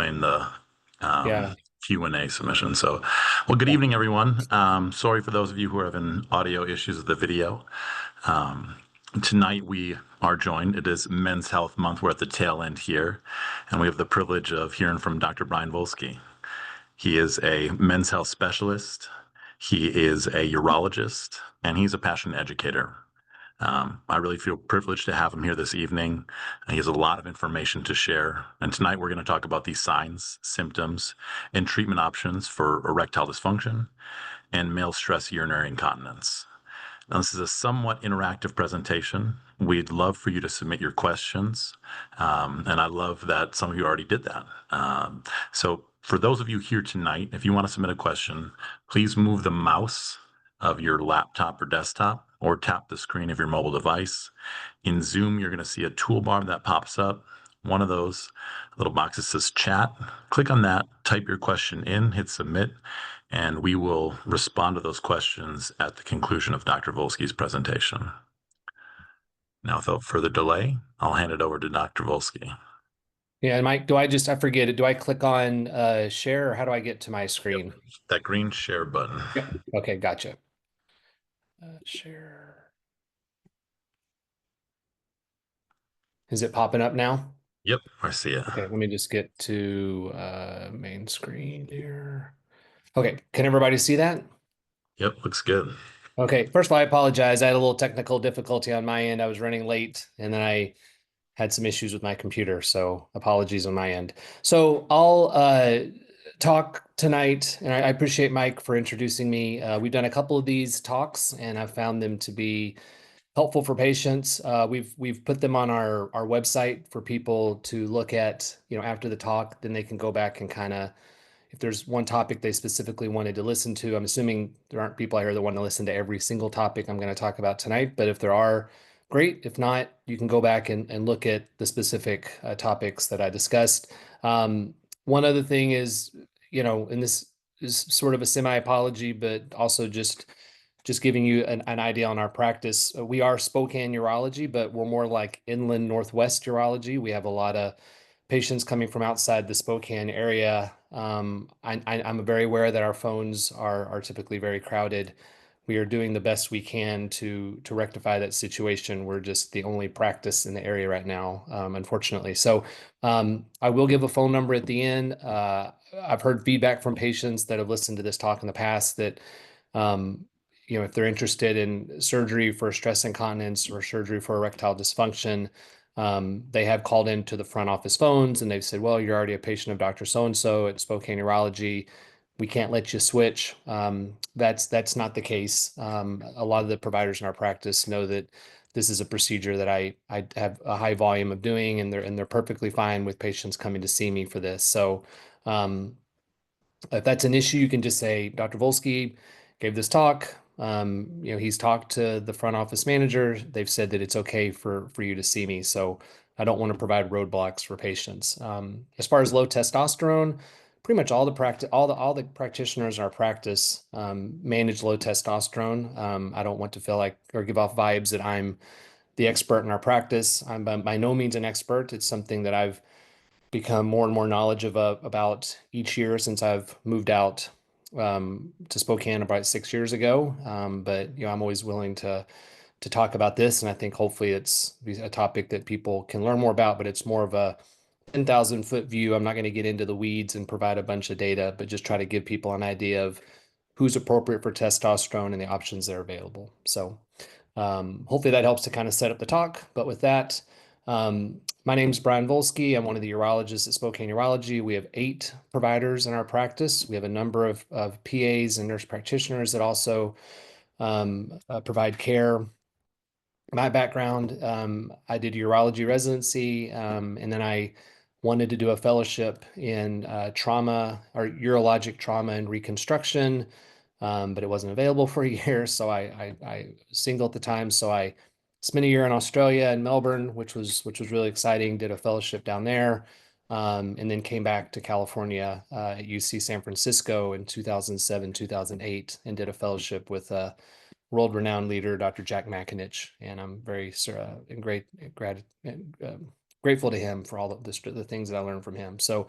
explain the Yeah. Q&A submission. So, well, good evening, everyone. Sorry for those of you who are having audio issues with the video. Um, Tonight we are joined. It is Men's Health Month. We're at the tail end here, and we have the privilege of hearing from Dr. Bryan Voelzke. He is a men's health specialist. He is a urologist, and he's a passionate educator. I really feel privileged to have him here this evening. He has a lot of information to share. And tonight we're going to talk about these signs, symptoms, and treatment options for erectile dysfunction and male stress urinary incontinence. Now, this is a somewhat interactive presentation. We'd love for you to submit your questions. And I love that some of you already did that. So for those of you here tonight, if you want to submit a question, please move the mouse of your laptop or desktop or tap the screen of your mobile device. In Zoom, you're going to see a toolbar that pops up. One of those little boxes says chat. Click on that, type your question in, hit submit, and we will respond to those questions at the conclusion of Dr. Voelzke's presentation. Now, without further delay, I'll hand it over to Dr. Voelzke. Yeah. And Mike, I forget it. Do I click on share or how do I get to my Yep, screen? that green share button. Yep. Okay, gotcha. Share. Is it popping up now? Yep, I see it. Okay, let me just get to main screen here. Okay, can everybody see that? Yep, looks good. Okay, first of all, I apologize. I had a little technical difficulty on my end. I was running late and then I had some issues with my computer, so apologies on my end. So I'll talk tonight, and I appreciate Mike for introducing me. We've done a couple of these talks, and I've found them to be helpful for patients. We've put them on our website for people to look at, after the talk, then they can go back and kind of, if there's one topic they specifically wanted to listen to. I'm assuming there aren't people out here that want to listen to every single topic I'm going to talk about tonight, but if there are, great. If not, you can go back and look at the specific topics that I discussed. One other thing is, and this is sort of a semi-apology, but also just giving you an idea on our practice. We are Spokane Urology, but we're more like inland Northwest Urology. We have a lot of patients coming from outside the Spokane area. I'm very aware that our phones are typically very crowded. We are doing the best we can to rectify that situation. We're just the only practice in the area right now, unfortunately. So I will give a phone number at the end. I've heard feedback from patients that have listened to this talk in the past that um, if they're interested in surgery for stress incontinence or surgery for erectile dysfunction, they have called into the front office phones and they've said, well, you're already a patient of Dr. So-and-so at Spokane Urology. We can't let you switch. That's not the case. A lot of the providers in our practice know that this is a procedure that I have a high volume of doing, and they're perfectly fine with patients coming to see me for this. So um, if that's an issue, you can just say, Dr. Voelzke gave this talk. He's talked to the front office manager. They've said that it's okay for you to see me. So I don't want to provide roadblocks for patients. As far as low testosterone, pretty much all the practitioners in our practice manage low testosterone. I don't want to feel like or give off vibes that I'm the expert in our practice. I'm by no means an expert. It's something that I've become more and more knowledgeable about each year since I've moved out to Spokane about 6 years ago. But I'm always willing to talk about this, and I think hopefully it's a topic that people can learn more about. But it's more of a 10,000-foot view. I'm not going to get into the weeds and provide a bunch of data, but just try to give people an idea of who's appropriate for testosterone and the options that are available. So hopefully that helps to kind of set up the talk. But with that, my name is Bryan Voelzke. I'm one of the urologists at Spokane Urology. We have 8 providers in our practice. We have a number of PAs and nurse practitioners that also provide care. My background, I did urology residency, and then I wanted to do a fellowship in trauma or urologic trauma and reconstruction, but it wasn't available for a year. So I single at the time. So I spent a year in Australia in Melbourne, which was really exciting. Did a fellowship down there, and then came back to California at UC San Francisco in 2007, 2008, and did a fellowship with world-renowned leader, Dr. Jack McAninch, and I'm very great grateful to him for all of the things that I learned from him. So,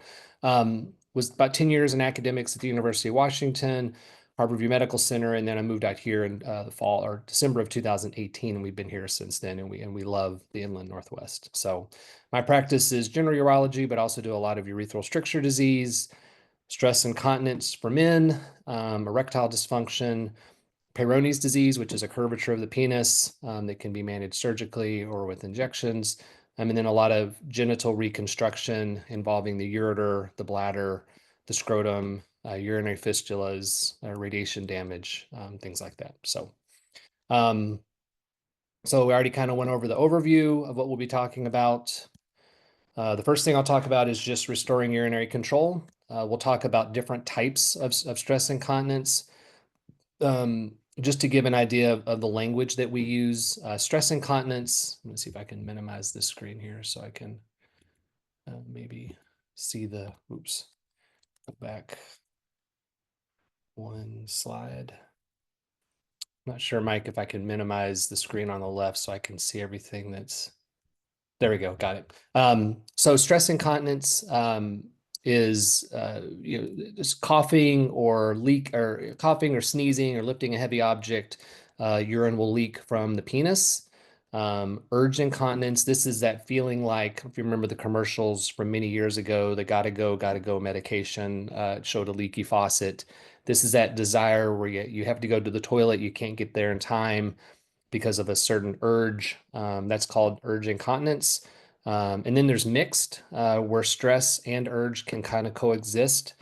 was about 10 years in academics at the University of Washington, Harborview Medical Center, and then I moved out here in the fall or December of 2018, and we've been here since then, and we love the Inland Northwest. So, my practice is general urology, but also do a lot of urethral stricture disease, stress incontinence for men, erectile dysfunction, Peyronie's disease, which is a curvature of the penis that can be managed surgically or with injections. And then a lot of genital reconstruction involving the ureter, the bladder, the scrotum, urinary fistulas, radiation damage, things like that. Um, so we already kind of went over the overview of what we'll be talking about. The first thing I'll talk about is just restoring urinary control. We'll talk about different types of stress incontinence. Just to give an idea of the language that we use, stress incontinence. Let me see if I can minimize this screen here so I can maybe see the, oops, go back one slide. I'm not sure, Mike, if I can minimize the screen on the left so I can see everything that's, there we go, got it. So stress incontinence is just coughing or coughing or sneezing or lifting a heavy object. Urine will leak from the penis. Urge incontinence, this is that feeling like, if you remember the commercials from many years ago, the gotta go medication showed a leaky faucet. This is that desire where you have to go to the toilet, you can't get there in time because of a certain urge. That's called urge incontinence. And then there's mixed, where stress and urge can kind of coexist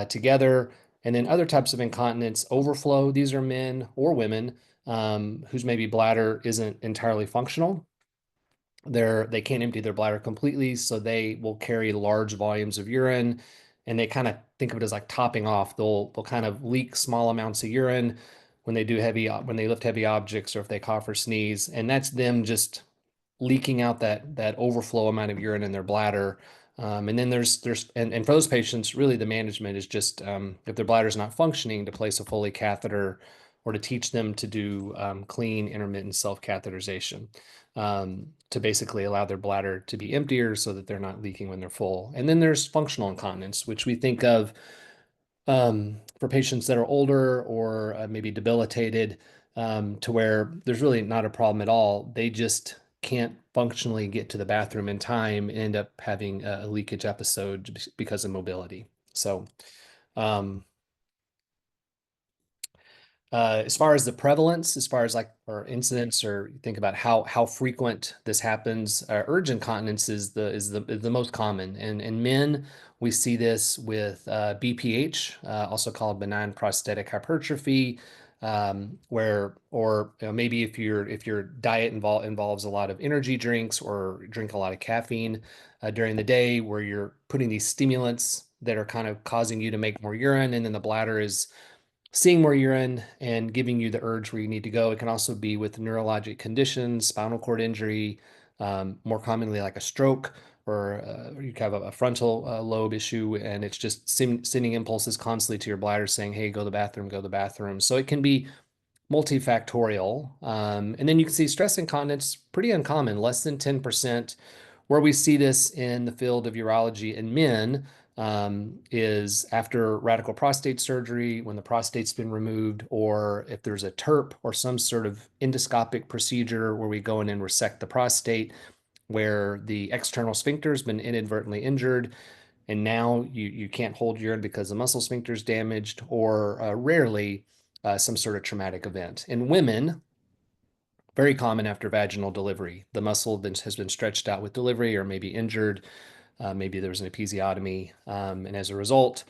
together. And then other types of incontinence, overflow. These are men or women whose maybe bladder isn't entirely functional. They can't empty their bladder completely, so they will carry large volumes of urine, and they kind of think of it as like topping off. They'll kind of leak small amounts of urine when they lift heavy objects or if they cough or sneeze, and that's them just leaking out that overflow amount of urine in their bladder. And then and for those patients, really the management is just if their bladder is not functioning, to place a Foley catheter or to teach them to do clean intermittent self-catheterization to basically allow their bladder to be emptier so that they're not leaking when they're full. And then there's functional incontinence, which we think of for patients that are older or maybe debilitated, to where there's really not a problem at all. They just can't functionally get to the bathroom in time and end up having a leakage episode because of mobility. So, um, as far as the prevalence, as far as like or incidence, or you think about how frequent this happens, urge incontinence is the most common. And in men, we see this with BPH, also called benign prostatic hypertrophy, where maybe if your diet involves a lot of energy drinks or drink a lot of caffeine during the day, where you're putting these stimulants that are kind of causing you to make more urine, and then the bladder is seeing more urine and giving you the urge where you need to go. It can also be with neurologic conditions, spinal cord injury, more commonly like a stroke, or you have a frontal lobe issue, and it's just sending impulses constantly to your bladder saying, hey, go to the bathroom, go to the bathroom. So it can be multifactorial. And then you can see stress incontinence, pretty uncommon, less than 10%. Where we see this in the field of urology in men is after radical prostate surgery, when the prostate's been removed, or if there's a TURP or some sort of endoscopic procedure where we go in and resect the prostate, where the external sphincter has been inadvertently injured, and now you can't hold urine because the muscle sphincter is damaged, or rarely some sort of traumatic event. In women, very common after vaginal delivery. The muscle has been stretched out with delivery or maybe injured. Maybe there was an episiotomy. And as a result,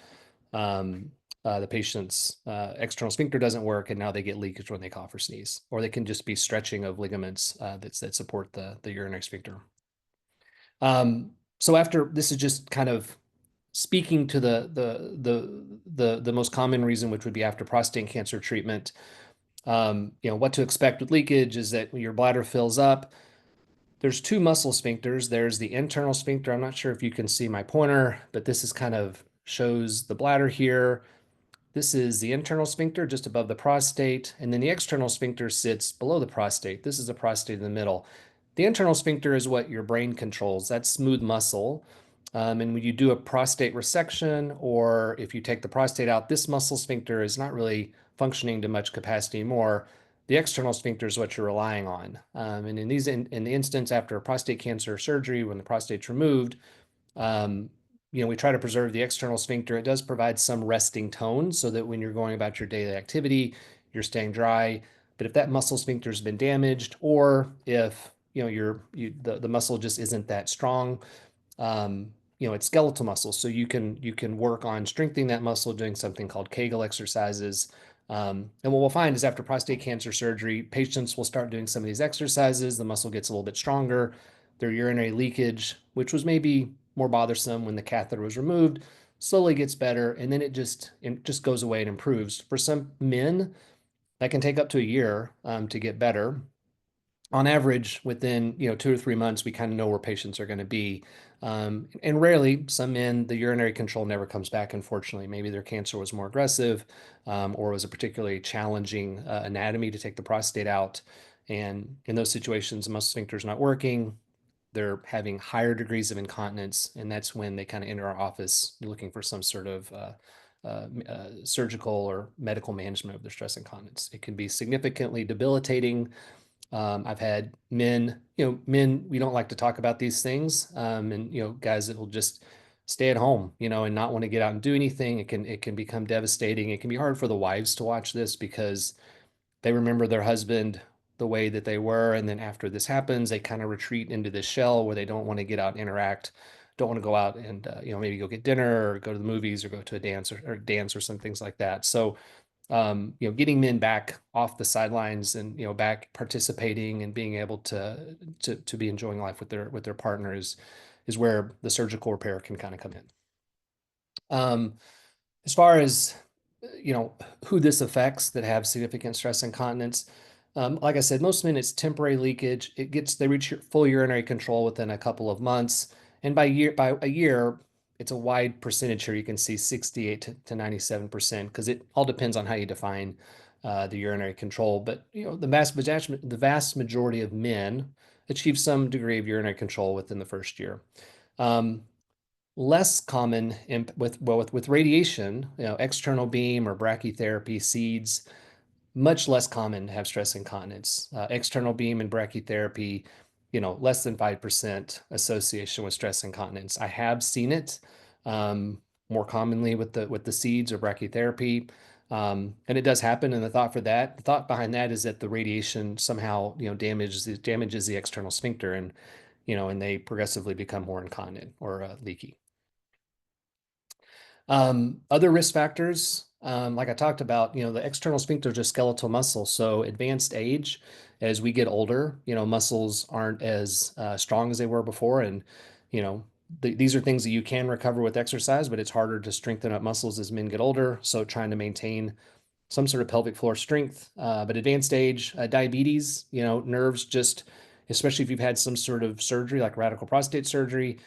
the patient's external sphincter doesn't work, and now they get leakage when they cough or sneeze, or they can just be stretching of ligaments that support the urinary sphincter. So after this is just kind of speaking to the most common reason, which would be after prostate cancer treatment. What to expect with leakage is that when your bladder fills up, there's two muscle sphincters. There's the internal sphincter. I'm not sure if you can see my pointer, but this is kind of shows the bladder here. This is the internal sphincter just above the prostate, and then the external sphincter sits below the prostate. This is the prostate in the middle. The internal sphincter is what your brain controls. That's smooth muscle. And when you do a prostate resection, or if you take the prostate out, this muscle sphincter is not really functioning to much capacity anymore. The external sphincter is what you're relying on. And in the instance after prostate cancer surgery, when the prostate's removed, um, we try to preserve the external sphincter. It does provide some resting tone so that when you're going about your daily activity, you're staying dry. But if that muscle sphincter has been damaged, or if the muscle just isn't that strong, it's skeletal muscle. So you can work on strengthening that muscle doing something called Kegel exercises. And what we'll find is after prostate cancer surgery, patients will start doing some of these exercises. The muscle gets a little bit stronger. Their urinary leakage, which was maybe more bothersome when the catheter was removed, slowly gets better, and then it just goes away and improves. For some men, that can take up to a year to get better. On average, within 2 or 3 months, we kind of know where patients are going to be. And rarely, some men, the urinary control never comes back, unfortunately. Maybe their cancer was more aggressive, or was a particularly challenging anatomy to take the prostate out. And in those situations, the muscle sphincter is not working. They're having higher degrees of incontinence, and that's when they kind of enter our office looking for some sort of surgical or medical management of their stress incontinence. It can be significantly debilitating. I've had men, we don't like to talk about these things. And, guys that will just stay at home, and not want to get out and do anything. It can become devastating. It can be hard for the wives to watch this because they remember their husband the way that they were. And then after this happens, they kind of retreat into this shell where they don't want to get out and interact, don't want to go out and, maybe go get dinner or go to the movies or go to a dance or some things like that. So, getting men back off the sidelines and back participating and being able to be enjoying life with their partner is where the surgical repair can kind of come in. As far as you know who this affects that have significant stress incontinence, like I said, most men it's temporary leakage. They reach full urinary control within a couple of months, and by a year it's a wide percentage here. You can see 68 to 97% because it all depends on how you define the urinary control. But the vast majority of men achieve some degree of urinary control within the first year. Um, Less common with radiation, external beam or brachytherapy, seeds, much less common to have stress incontinence. External beam and brachytherapy, less than 5% association with stress incontinence. I have seen it more commonly with the seeds or brachytherapy. And it does happen. And the thought behind that is that the radiation somehow, damages the external sphincter, and they progressively become more incontinent or leaky. Other risk factors, like I talked about, the external sphincter is just skeletal muscle. So advanced age, as we get older, muscles aren't as strong as they were before. And, these are things that you can recover with exercise, but it's harder to strengthen up muscles as men get older. So trying to maintain some sort of pelvic floor strength. But advanced age, diabetes, nerves just, especially if you've had some sort of surgery like radical prostate surgery,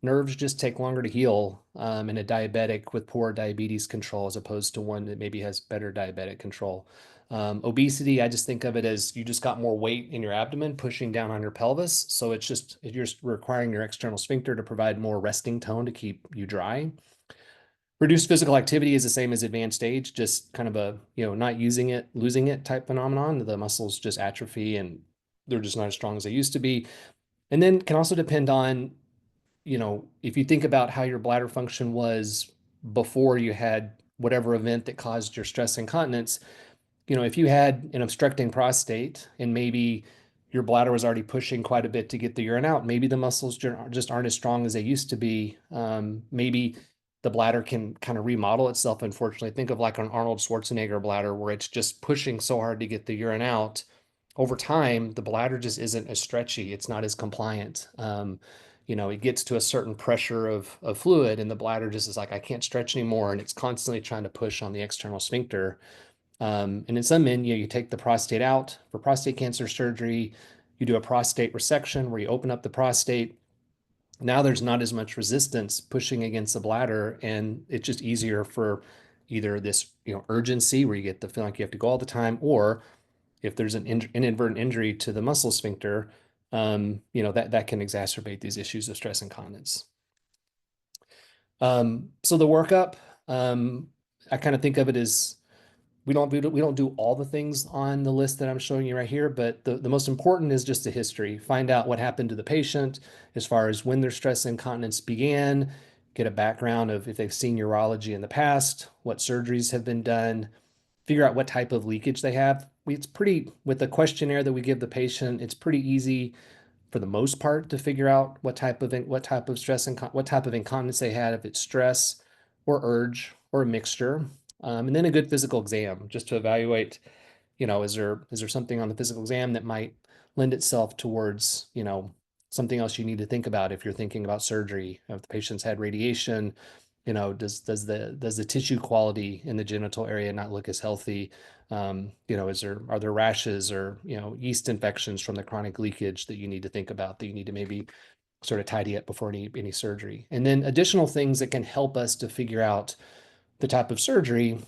nerves just take longer to heal in a diabetic with poor diabetes control as opposed to one that maybe has better diabetic control. Obesity, I just think of it as you just got more weight in your abdomen pushing down on your pelvis. So you're requiring your external sphincter to provide more resting tone to keep you dry. Reduced physical activity is the same as advanced age, just kind of a, not using it, losing it type phenomenon. The muscles just atrophy and they're just not as strong as they used to be. And then can also depend on if you think about how your bladder function was before you had whatever event that caused your stress incontinence, if you had an obstructing prostate and maybe your bladder was already pushing quite a bit to get the urine out, maybe the muscles just aren't as strong as they used to be. Maybe the bladder can kind of remodel itself. Unfortunately, think of like an Arnold Schwarzenegger bladder where it's just pushing so hard to get the urine out. Over time, the bladder just isn't as stretchy. It's not as compliant. It gets to a certain pressure of fluid, and the bladder just is like, I can't stretch anymore. And it's constantly trying to push on the external sphincter. And in some men, you take the prostate out for prostate cancer surgery. You do a prostate resection where you open up the prostate. Now there's not as much resistance pushing against the bladder, and it's just easier for either this, urgency where you get the feeling like you have to go all the time, or if there's an inadvertent injury to the muscle sphincter, that can exacerbate these issues of stress incontinence. So the workup, I kind of think of it as we don't do all the things on the list that I'm showing you right here, but the most important is just the history. Find out what happened to the patient as far as when their stress incontinence began, get a background of if they've seen urology in the past, what surgeries have been done, figure out what type of leakage they have. It's pretty, with the questionnaire that we give the patient, it's pretty easy for the most part to figure out what type of stress and what type of incontinence they had, if it's stress or urge or a mixture. And then a good physical exam just to evaluate, is there something on the physical exam that might lend itself towards, something else you need to think about if you're thinking about surgery. If the patient's had radiation, does the tissue quality in the genital area not look as healthy? Are there rashes or, yeast infections from the chronic leakage that you need to think about, that you need to maybe sort of tidy up before any surgery? And then additional things that can help us to figure out the type of surgery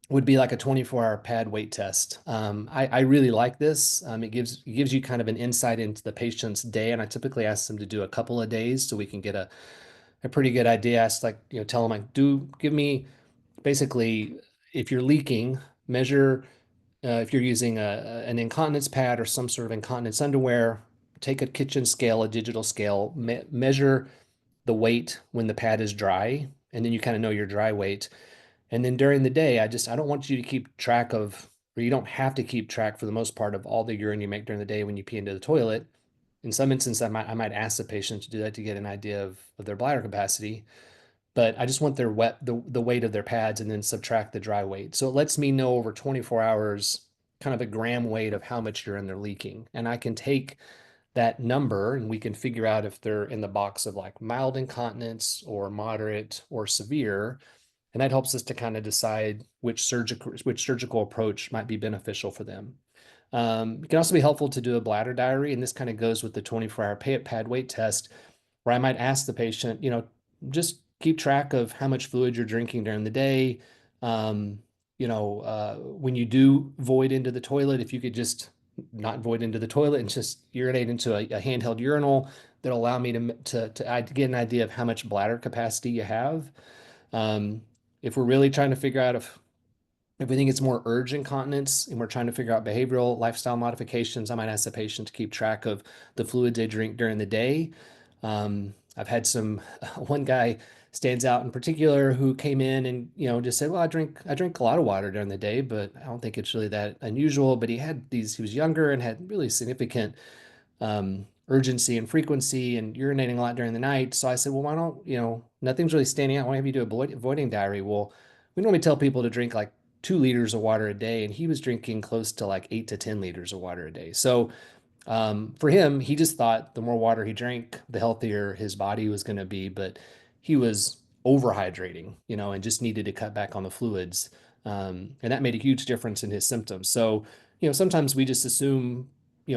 would be like a 24-hour pad weight test. I really like this. It gives you kind of an insight into the patient's day, and I typically ask them to do a couple of days so we can get a pretty good idea. Ask, like, tell them, like, give me basically, if you're leaking, measure, if you're using an incontinence pad or some sort of incontinence underwear, take a kitchen scale, a digital scale, measure the weight when the pad is dry, and then you kind of know your dry weight. And then during the day, I don't want you to keep track of, or you don't have to keep track for the most part, of all the urine you make during the day when you pee into the toilet. In some instances, I might ask the patient to do that to get an idea of their bladder capacity, but I just want the weight of their pads and then subtract the dry weight. So it lets me know over 24 hours kind of a gram weight of how much urine they're leaking. And I can take that number and we can figure out if they're in the box of like mild incontinence or moderate or severe. And that helps us to kind of decide which surgical approach might be beneficial for them. It can also be helpful to do a bladder diary, and this kind of goes with the 24-hour pad weight test, where I might ask the patient, just keep track of how much fluid you're drinking during the day. Um, when you do void into the toilet, if you could just not void into the toilet and just urinate into a handheld urinal, that'll allow me to get an idea of how much bladder capacity you have. Um, if we're really trying to figure out if we think it's more urge incontinence and we're trying to figure out behavioral lifestyle modifications, I might ask the patient to keep track of the fluids they drink during the day. I've had one guy stands out in particular who came in and, just said, well, I drink a lot of water during the day, but I don't think it's really that unusual. But he was younger and had really significant urgency and frequency and urinating a lot during the night. So I said, well, why don't, nothing's really standing out. Why don't you do a voiding diary? Well, we normally tell people to drink like 2 liters of water a day, and he was drinking close to like 8 to 10 liters of water a day. So for him, he just thought the more water he drank, the healthier his body was going to be. But he was overhydrating, and just needed to cut back on the fluids. And that made a huge difference in his symptoms. So, sometimes we just assume,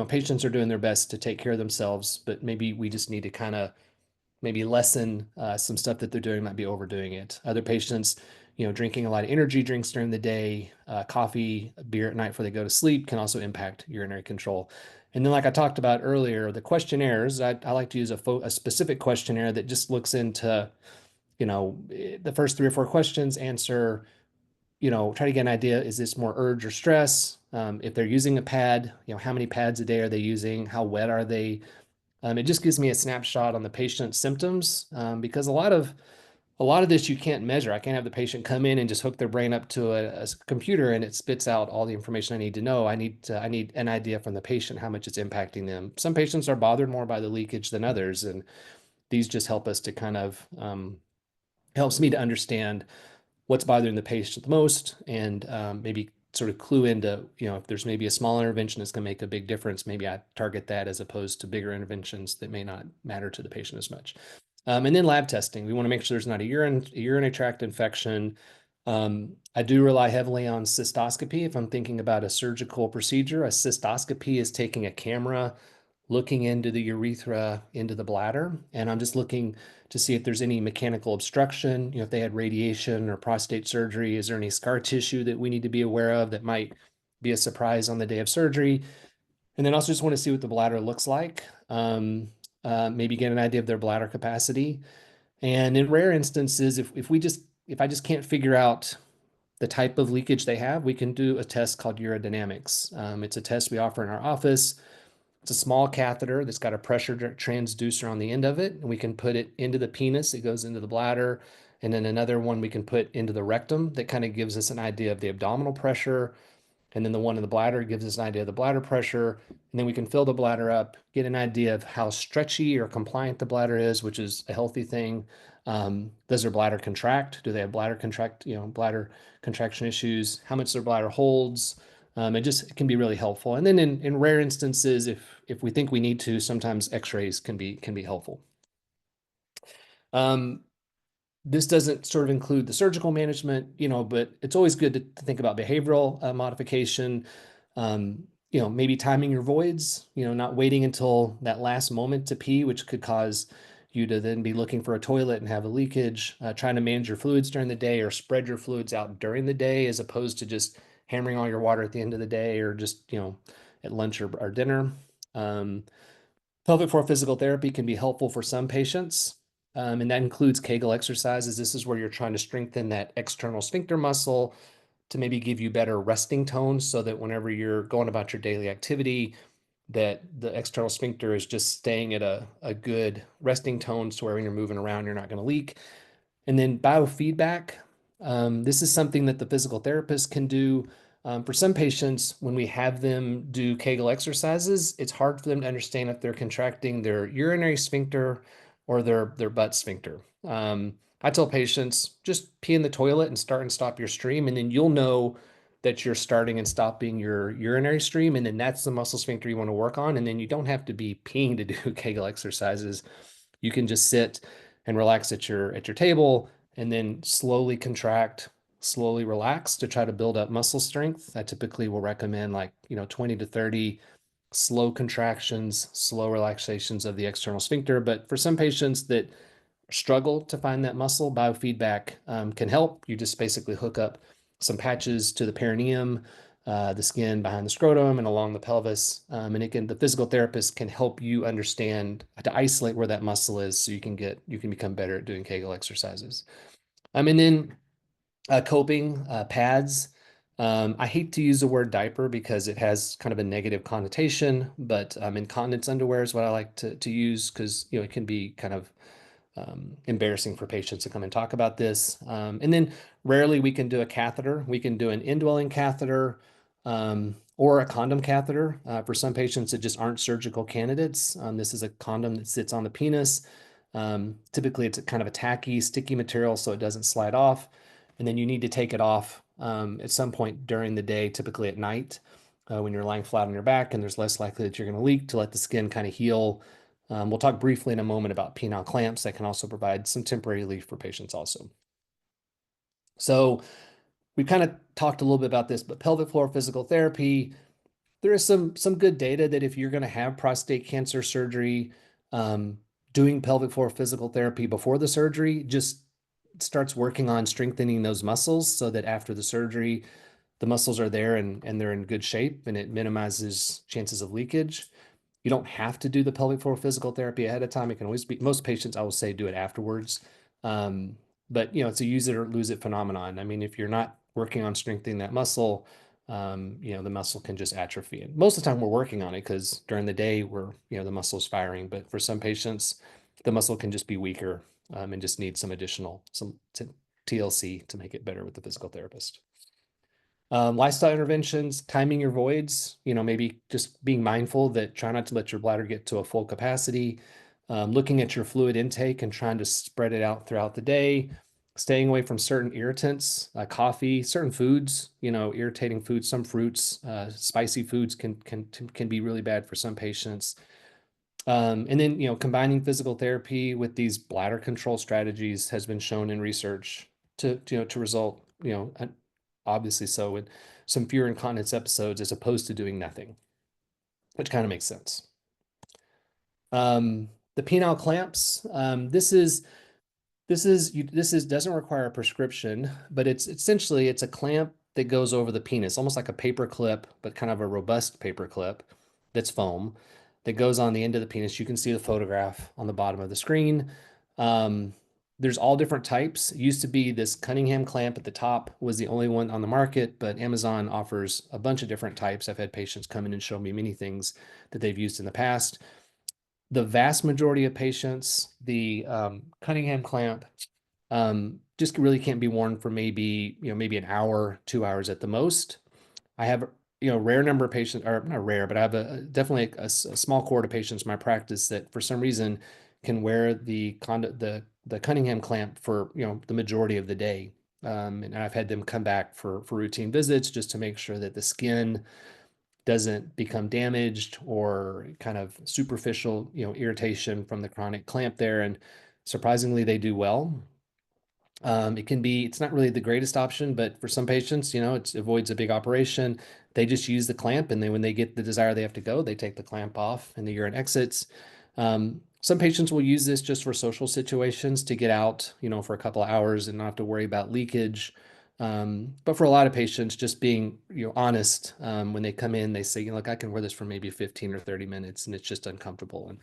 patients are doing their best to take care of themselves, but maybe we just need to kind of maybe lessen some stuff that they're doing, might be overdoing it. Other patients, drinking a lot of energy drinks during the day, coffee, beer at night before they go to sleep can also impact urinary control. And then, like I talked about earlier, the questionnaires, I like to use a specific questionnaire that just looks into, the first 3 or 4 questions, answer, try to get an idea, is this more urge or stress? If they're using a pad, how many pads a day are they using? How wet are they? It just gives me a snapshot on the patient's symptoms, because a lot of this you can't measure. I can't have the patient come in and just hook their brain up to a computer and it spits out all the information I need to know. I need an idea from the patient how much it's impacting them. Some patients are bothered more by the leakage than others, and these just help us to kind of helps me to understand what's bothering the patient the most, and maybe sort of clue into, if there's maybe a small intervention that's going to make a big difference, maybe I target that as opposed to bigger interventions that may not matter to the patient as much. And then lab testing. We want to make sure there's not a urinary tract infection. I do rely heavily on cystoscopy. If I'm thinking about a surgical procedure, a cystoscopy is taking a camera, looking into the urethra, into the bladder, and I'm just looking to see if there's any mechanical obstruction, if they had radiation or prostate surgery. Is there any scar tissue that we need to be aware of that might be a surprise on the day of surgery? And then also just want to see what the bladder looks like. Maybe get an idea of their bladder capacity. And in rare instances, if I just can't figure out the type of leakage they have, we can do a test called urodynamics. It's a test we offer in our office. It's a small catheter that's got a pressure transducer on the end of it, and we can put it into the penis. It goes into the bladder, and then another one we can put into the rectum that kind of gives us an idea of the abdominal pressure. And then the one in the bladder gives us an idea of the bladder pressure. And then we can fill the bladder up, get an idea of how stretchy or compliant the bladder is, which is a healthy thing. Does their bladder contract? Do they have bladder contraction issues? How much their bladder holds? It can be really helpful. And then in rare instances, if we think we need to, sometimes X-rays can be helpful. Um, this doesn't sort of include the surgical management, but it's always good to think about behavioral modification. Maybe timing your voids, not waiting until that last moment to pee, which could cause you to then be looking for a toilet and have a leakage. Trying to manage your fluids during the day or spread your fluids out during the day as opposed to just hammering all your water at the end of the day or just, at lunch or dinner. Um, Pelvic floor physical therapy can be helpful for some patients, and that includes Kegel exercises. This is where you're trying to strengthen that external sphincter muscle to maybe give you better resting tones so that whenever you're going about your daily activity, that the external sphincter is just staying at a good resting tone so where when you're moving around, you're not going to leak. And then biofeedback. This is something that the physical therapist can do. For some patients, when we have them do Kegel exercises, it's hard for them to understand if they're contracting their urinary sphincter or their butt sphincter. I tell patients just pee in the toilet and start and stop your stream, and then you'll know that you're starting and stopping your urinary stream, and then that's the muscle sphincter you want to work on. And then you don't have to be peeing to do Kegel exercises. You can just sit and relax at your table and then slowly contract, slowly relax to try to build up muscle strength. I typically will recommend 20 to 30 slow contractions, slow relaxations of the external sphincter. But for some patients that struggle to find that muscle, biofeedback can help. You just basically hook up some patches to the perineum, the skin behind the scrotum and along the pelvis. And again, the physical therapist can help you understand to isolate where that muscle is so you can become better at doing Kegel exercises. And then coping pads. I hate to use the word diaper because it has kind of a negative connotation, but incontinence underwear is what I like to use because it can be kind of embarrassing for patients to come and talk about this. And then rarely we can do a catheter. We can do an indwelling catheter or a condom catheter. For some patients that just aren't surgical candidates, this is a condom that sits on the penis. Typically, it's a kind of a tacky, sticky material so it doesn't slide off. And then you need to take it off at some point during the day, typically at night when you're lying flat on your back and there's less likely that you're going to leak to let the skin kind of heal. We'll talk briefly in a moment about penile clamps that can also provide some temporary relief for patients also. So we've kind of talked a little bit about this, but pelvic floor physical therapy, there is some good data that if you're going to have prostate cancer surgery, um, doing pelvic floor physical therapy before the surgery just starts working on strengthening those muscles so that after the surgery, the muscles are there and they're in good shape and it minimizes chances of leakage. You don't have to do the pelvic floor physical therapy ahead of time. It can always be, most patients, I will say, do it afterwards. Um, but it's a use it or lose it phenomenon. I mean, if you're not working on strengthening that muscle, the muscle can just atrophy. And most of the time we're working on it because during the day the muscle is firing. But for some patients, the muscle can just be weaker and just need some TLC to make it better with the physical therapist. Lifestyle interventions, timing your voids, maybe just being mindful that try not to let your bladder get to a full capacity, looking at your fluid intake and trying to spread it out throughout the day, staying away from certain irritants, coffee, certain foods, irritating foods, some fruits, spicy foods can be really bad for some patients. And then, combining physical therapy with these bladder control strategies has been shown in research to result, obviously so in some fewer incontinence episodes as opposed to doing nothing, which kind of makes sense. The penile clamps, this doesn't require a prescription, but it's essentially a clamp that goes over the penis, almost like a paper clip, but kind of a robust paper clip. that's foam that goes on the end of the penis. You can see the photograph on the bottom of the screen. Um, there's all different types. It used to be this Cunningham clamp at the top was the only one on the market, but Amazon offers a bunch of different types. I've had patients come in and show me many things that they've used in the past. The vast majority of patients, the Cunningham clamp just really can't be worn for maybe an hour, 2 hours at the most. I have rare number of patients, or not rare, but I have definitely a small cohort of patients in my practice that for some reason can wear the Cunningham clamp for the majority of the day. And I've had them come back for routine visits just to make sure that the skin doesn't become damaged or kind of superficial irritation from the chronic clamp there. And surprisingly, they do well. It's not really the greatest option, but for some patients, it avoids a big operation. They just use the clamp, and then when they get the desire they have to go, they take the clamp off and the urine exits. Some patients will use this just for social situations to get out, for a couple of hours and not have to worry about leakage. But for a lot of patients, just being, honest, when they come in, they say, look, I can wear this for maybe 15 or 30 minutes and it's just uncomfortable.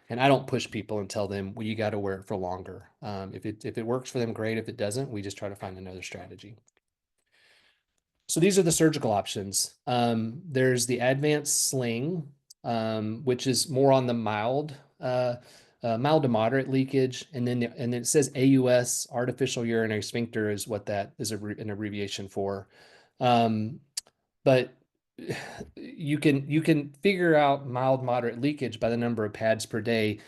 And I don't push people and tell them, well, you got to wear it for longer. If it works for them, great. If it doesn't, we just try to find another strategy. So these are the surgical options. There's the advanced sling, which is more on the mild to moderate leakage, and then it says AUS, artificial urinary sphincter, is what that is an abbreviation for. Um, but you can figure out mild, moderate leakage by the number of pads per day.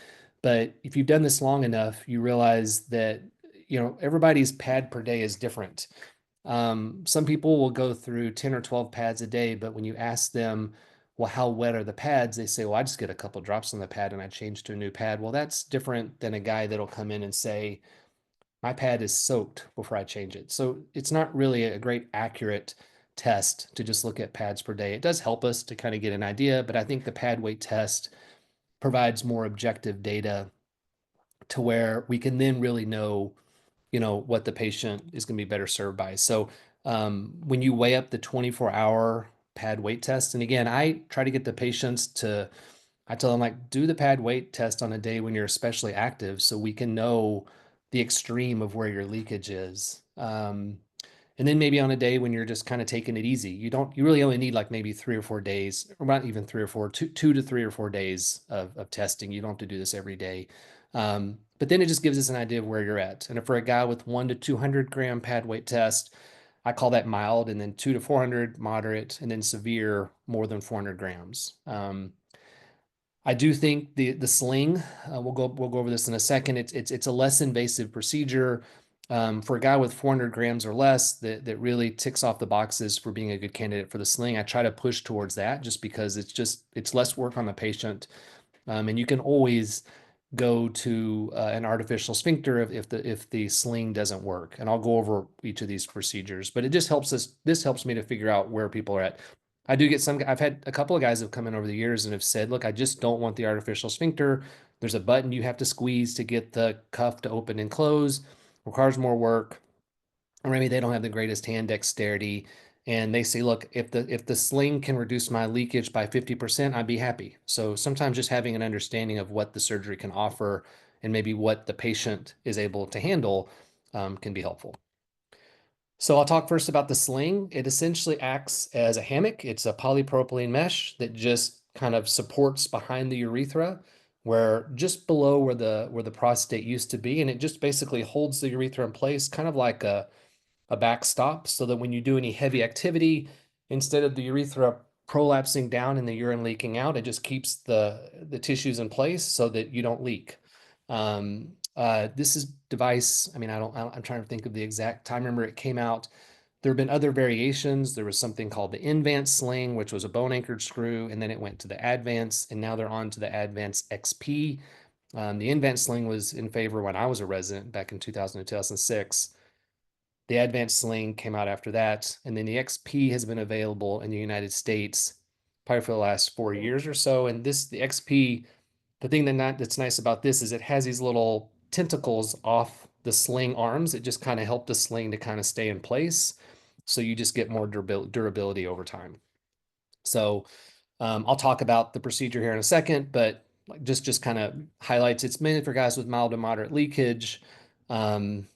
But if you've done this long enough, you realize that everybody's pad per day is different. Some people will go through 10 or 12 pads a day, but when you ask them, well, how wet are the pads? They say, well, I just get a couple drops on the pad and I change to a new pad. Well, that's different than a guy that'll come in and say, my pad is soaked before I change it. So it's not really a great accurate test to just look at pads per day. It does help us to kind of get an idea, but I think the pad weight test provides more objective data to where we can then really know what the patient is going to be better served by. So when you weigh up the 24-hour pad weight test, and again, I try to get the patients I tell them, like, do the pad weight test on a day when you're especially active so we can know the extreme of where your leakage is. And then maybe on a day when you're just kind of taking it easy, you really only need like maybe 3 or 4 days, or not even 3 or 4, 2 to 3 or 4 days of testing. You don't have to do this every day. But then it just gives us an idea of where you're at. And if for a guy with 1 to 200 gram pad weight test, I call that mild, and then 2 to 400 moderate, and then severe more than 400 grams. I do think the sling, we'll go over this in a second. It's a less invasive procedure. For a guy with 400 grams or less that really ticks off the boxes for being a good candidate for the sling. I try to push towards that just because it's less work on the patient. And you can always go to an artificial sphincter if the sling doesn't work. And I'll go over each of these procedures, but it just helps us. This helps me to figure out where people are at. I've had a couple of guys have come in over the years and have said, look, I just don't want the artificial sphincter. There's a button you have to squeeze to get the cuff to open and close, requires more work, or maybe they don't have the greatest hand dexterity. And they say, look, if the sling can reduce my leakage by 50%, I'd be happy. So sometimes just having an understanding of what the surgery can offer and maybe what the patient is able to handle can be helpful. So I'll talk first about the sling. It essentially acts as a hammock. It's a polypropylene mesh that just kind of supports behind the urethra, where just below where the prostate used to be, and it just basically holds the urethra in place, kind of like a backstop, so that when you do any heavy activity, instead of the urethra prolapsing down and the urine leaking out, it just keeps the tissues in place so that you don't leak. This is device. I mean, I'm trying to think of the exact time. Remember, it came out. There have been other variations. There was something called the Invance sling, which was a bone anchored screw, and then it went to the Advance, and now they're on to the Advance XP. The Invance sling was in favor when I was a resident back in 2000 and 2006. The Advanced Sling came out after that, and then the XP has been available in the United States probably for the last 4 years or so. And the XP, the thing that's nice about this is it has these little tentacles off the sling arms. It just kind of helped the sling to kind of stay in place, so you just get more durability over time. So I'll talk about the procedure here in a second, but like just kind of highlights it's mainly for guys with mild to moderate leakage. Um,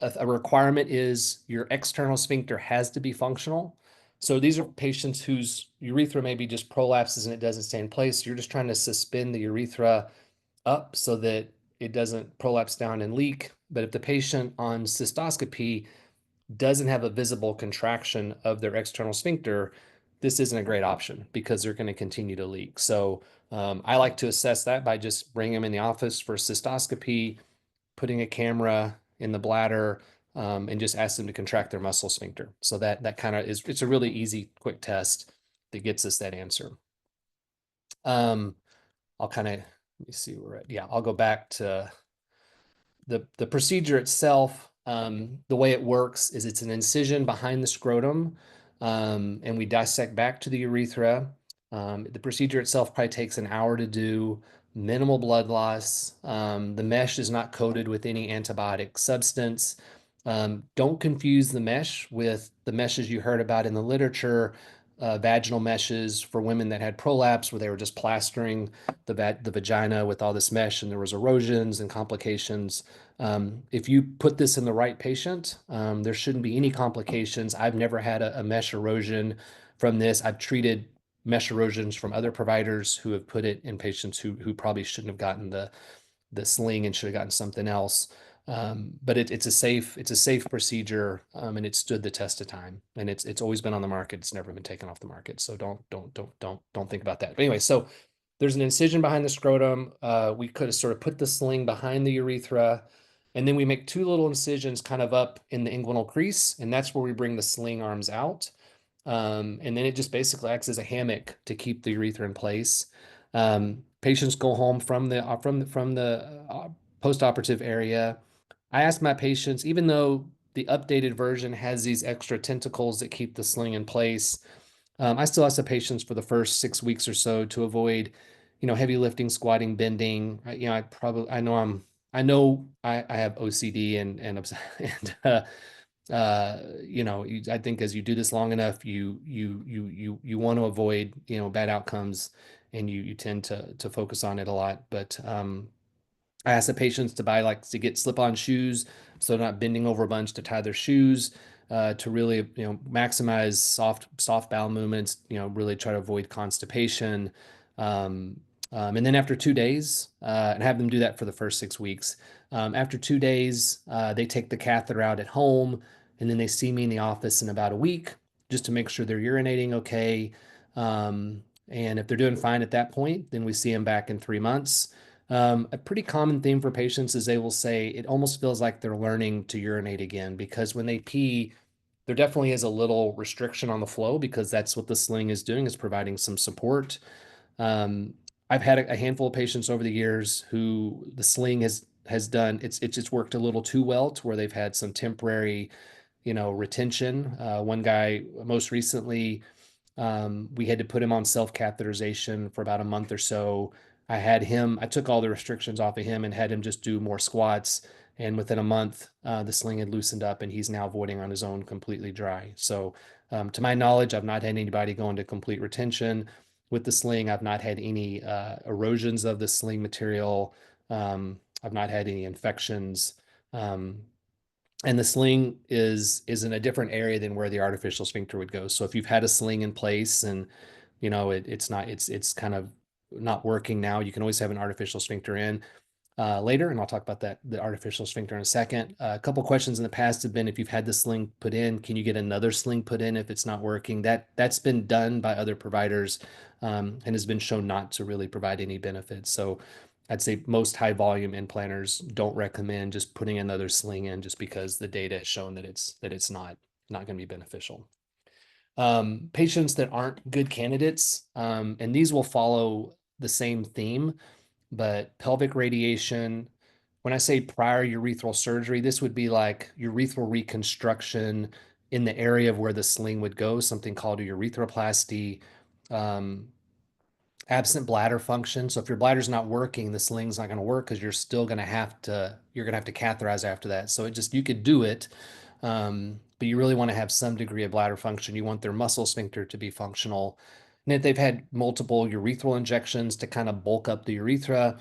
a requirement is your external sphincter has to be functional. So these are patients whose urethra maybe just prolapses and it doesn't stay in place. You're just trying to suspend the urethra up so that it doesn't prolapse down and leak. But if the patient on cystoscopy doesn't have a visible contraction of their external sphincter, this isn't a great option because they're going to continue to leak. So I like to assess that by just bringing them in the office for cystoscopy, putting a camera in the bladder, and just ask them to contract their muscle sphincter. So that kind of is, it's a really easy, quick test that gets us that answer. Um, I'll kind of, let me see where we're at. Yeah, I'll go back to the procedure itself. The way it works is it's an incision behind the scrotum, and we dissect back to the urethra. The procedure itself probably takes an hour to do, minimal blood loss. The mesh is not coated with any antibiotic substance. Don't confuse the mesh with the meshes you heard about in the literature, vaginal meshes for women that had prolapse, where they were just plastering the vagina with all this mesh and there was erosions and complications. If you put this in the right patient, there shouldn't be any complications. I've never had a mesh erosion from this. I've treated mesh erosions from other providers who have put it in patients who probably shouldn't have gotten the sling and should have gotten something else. But it's a safe procedure, and it stood the test of time. And it's always been on the market. It's never been taken off the market. So don't think about that. But anyway, so there's an incision behind the scrotum. We could have sort of put the sling behind the urethra, and then we make two little incisions kind of up in the inguinal crease, and that's where we bring the sling arms out. And then it just basically acts as a hammock to keep the urethra in place. Patients go home from the post-operative area. I ask my patients, even though the updated version has these extra tentacles that keep the sling in place, I still ask the patients for the first 6 weeks or so to avoid, heavy lifting, squatting, bending. I know I have OCD and I think as you do this long enough, you want to avoid, bad outcomes, and you tend to focus on it a lot. But I ask the patients to get slip-on shoes, so they're not bending over a bunch to tie their shoes, to really, maximize soft bowel movements, really try to avoid constipation. And then after 2 days, and have them do that for the first 6 weeks. After 2 days, they take the catheter out at home, and then they see me in the office in about a week just to make sure they're urinating okay. And if they're doing fine at that point, then we see them back in 3 months. A pretty common theme for patients is they will say it almost feels like they're learning to urinate again, because when they pee, there definitely is a little restriction on the flow, because that's what the sling is doing, is providing some support. Um, I've had a handful of patients over the years who the sling has done, it's just worked a little too well to where they've had some temporary, retention. One guy most recently, we had to put him on self-catheterization for about a month or so. I took all the restrictions off of him and had him just do more squats. And within a month, the sling had loosened up and he's now voiding on his own completely dry. So, to my knowledge, I've not had anybody go into complete retention with the sling. I've not had any erosions of the sling material. I've not had any infections. Um, and the sling is in a different area than where the artificial sphincter would go. So if you've had a sling in place and it's kind of not working now, you can always have an artificial sphincter in later, and I'll talk about the artificial sphincter in a second. A couple questions in the past have been, if you've had the sling put in, can you get another sling put in if it's not working? That's been done by other providers, and has been shown not to really provide any benefits. So I'd say most high volume implanters don't recommend just putting another sling in, just because the data has shown that it's not going to be beneficial. Patients that aren't good candidates, and these will follow the same theme, but pelvic radiation. When I say prior urethral surgery, this would be like urethral reconstruction in the area of where the sling would go, something called a urethroplasty. Um, Absent bladder function. So if your bladder's not working, the sling's not going to work, because you're going to have to catheterize after that. So you could do it, but you really want to have some degree of bladder function. You want their muscle sphincter to be functional. And if they've had multiple urethral injections to kind of bulk up the urethra,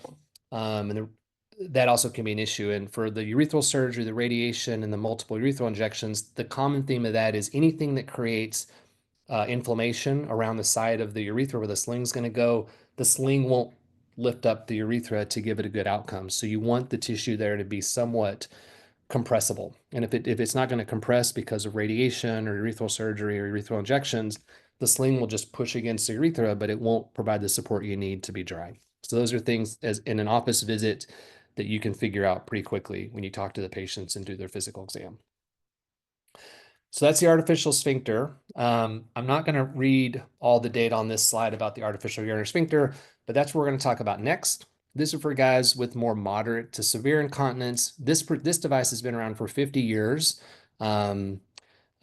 that also can be an issue. And for the urethral surgery, the radiation, and the multiple urethral injections, the common theme of that is anything that creates inflammation around the side of the urethra where the sling's going to go, the sling won't lift up the urethra to give it a good outcome. So you want the tissue there to be somewhat compressible. And if it's not going to compress because of radiation or urethral surgery or urethral injections, the sling will just push against the urethra, but it won't provide the support you need to be dry. So those are things as in an office visit that you can figure out pretty quickly when you talk to the patients and do their physical exam. So that's the artificial sphincter. I'm not going to read all the data on this slide about the artificial urinary sphincter, but that's what we're going to talk about next. This is for guys with more moderate to severe incontinence. This device has been around for 50 years. Um,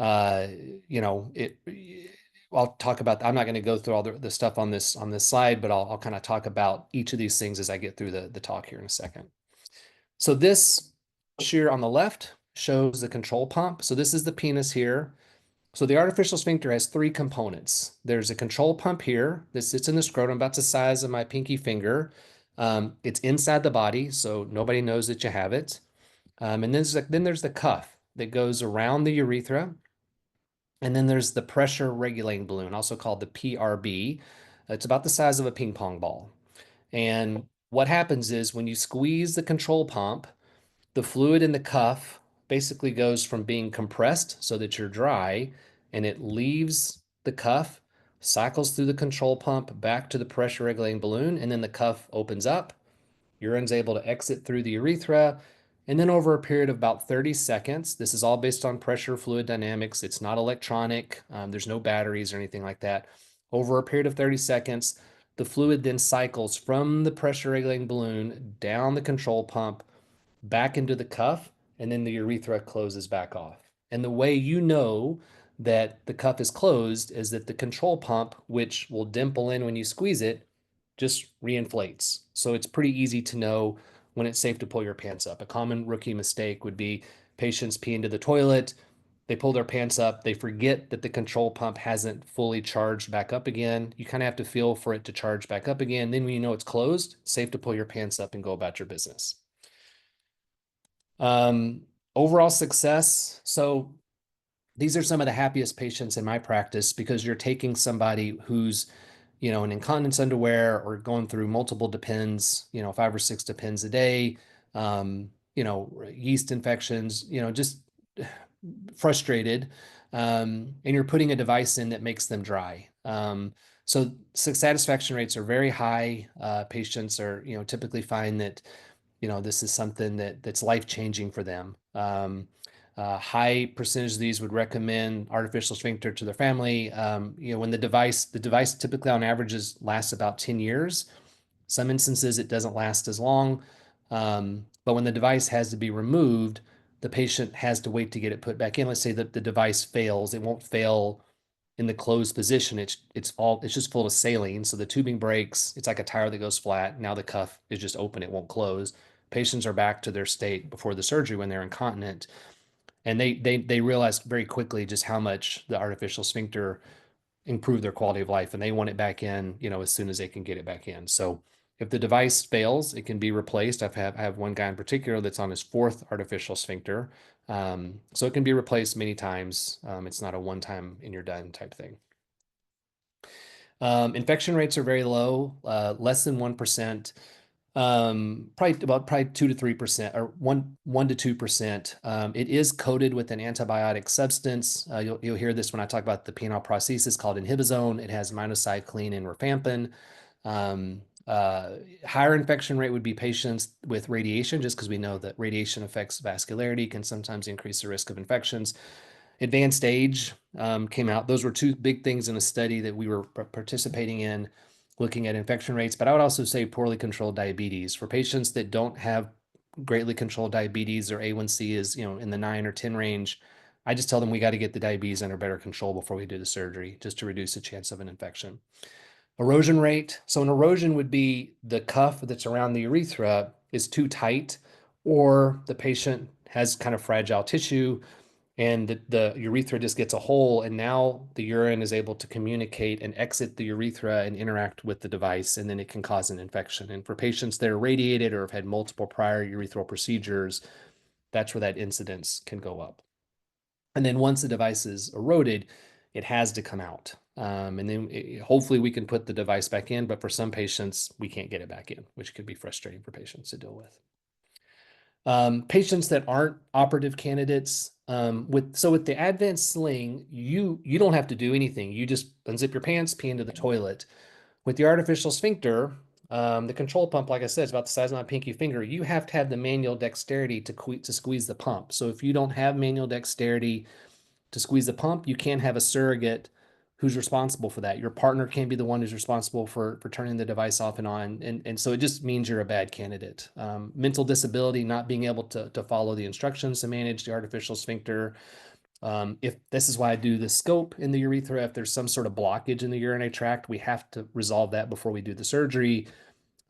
uh, you know, I'll talk about, I'm not going to go through all the stuff on this slide, but I'll kind of talk about each of these things as I get through the talk here in a second. So this shear on the left shows the control pump. So this is the penis here. So the artificial sphincter has three components. There's a control pump here that sits in the scrotum about the size of my pinky finger. It's inside the body, so nobody knows that you have it. And then there's the cuff that goes around the urethra. And then there's the pressure regulating balloon, also called the PRB. It's about the size of a ping pong ball. And what happens is when you squeeze the control pump, the fluid in the cuff basically goes from being compressed so that you're dry, and it leaves the cuff, cycles through the control pump back to the pressure regulating balloon, and then the cuff opens up. Urine's able to exit through the urethra. And then over a period of about 30 seconds, this is all based on pressure fluid dynamics. It's not electronic. There's no batteries or anything like that. Over a period of 30 seconds, the fluid then cycles from the pressure regulating balloon down the control pump back into the cuff, and then the urethra closes back off. And the way you know that the cuff is closed is that the control pump, which will dimple in when you squeeze it, just reinflates. So it's pretty easy to know when it's safe to pull your pants up. A common rookie mistake would be patients pee into the toilet, they pull their pants up, they forget that the control pump hasn't fully charged back up again. You kind of have to feel for it to charge back up again. Then when you know it's closed, it's safe to pull your pants up and go about your business. Um, Overall success. So these are some of the happiest patients in my practice because you're taking somebody who's, in incontinence underwear or going through multiple depends, 5 or 6 depends a day, yeast infections, just frustrated. And you're putting a device in that makes them dry. So satisfaction rates are very high. Patients are, typically find that this is something that's life-changing for them. High percentage of these would recommend artificial sphincter to their family. When the device typically on average lasts about 10 years. Some instances it doesn't last as long. But when the device has to be removed, the patient has to wait to get it put back in. Let's say that the device fails. It won't fail in the closed position. It's just full of saline. So the tubing breaks. It's like a tire that goes flat. Now the cuff is just open. It won't close. Patients are back to their state before the surgery when they're incontinent. And they realized very quickly just how much the artificial sphincter improved their quality of life. And they want it back in, as soon as they can get it back in. So if the device fails, it can be replaced. I have one guy in particular that's on his 4th artificial sphincter. So it can be replaced many times. It's not a one-time and you're done type thing. Infection rates are very low, less than 1%. Probably 2 to 3% or 1 to 2%. It is coated with an antibiotic substance. You'll hear this when I talk about the penile prosthesis called inhibizone. It has minocycline and rifampin. Higher infection rate would be patients with radiation, just because we know that radiation affects vascularity, can sometimes increase the risk of infections. Advanced age came out. Those were 2 big things in a study that we were participating in, looking at infection rates. But I would also say poorly controlled diabetes. For patients that don't have greatly controlled diabetes, their A1C is, in the 9 or 10 range, I just tell them we got to get the diabetes under better control before we do the surgery, just to reduce the chance of an infection. Erosion rate. So an erosion would be the cuff that's around the urethra is too tight, or the patient has kind of fragile tissue. and the urethra just gets a hole, and now the urine is able to communicate and exit the urethra and interact with the device, and then it can cause an infection. And for patients that are radiated or have had multiple prior urethral procedures, that's where that incidence can go up. And then once the device is eroded, it has to come out. And then hopefully we can put the device back in, but for some patients, we can't get it back in, which could be frustrating for patients to deal with. Patients that aren't operative candidates, with the advanced sling, you don't have to do anything. You just unzip your pants, pee into the toilet. With the artificial sphincter, the control pump, like I said, is about the size of my pinky finger. You have to have the manual dexterity to squeeze the pump. So if you don't have manual dexterity to squeeze the pump, you can't have a surrogate who's responsible for that. Your partner can be the one who's responsible for turning the device off and on. And so it just means you're a bad candidate. Mental disability, not being able to follow the instructions to manage the artificial sphincter. If this is why I do the scope in the urethra, if there's some sort of blockage in the urinary tract, we have to resolve that before we do the surgery.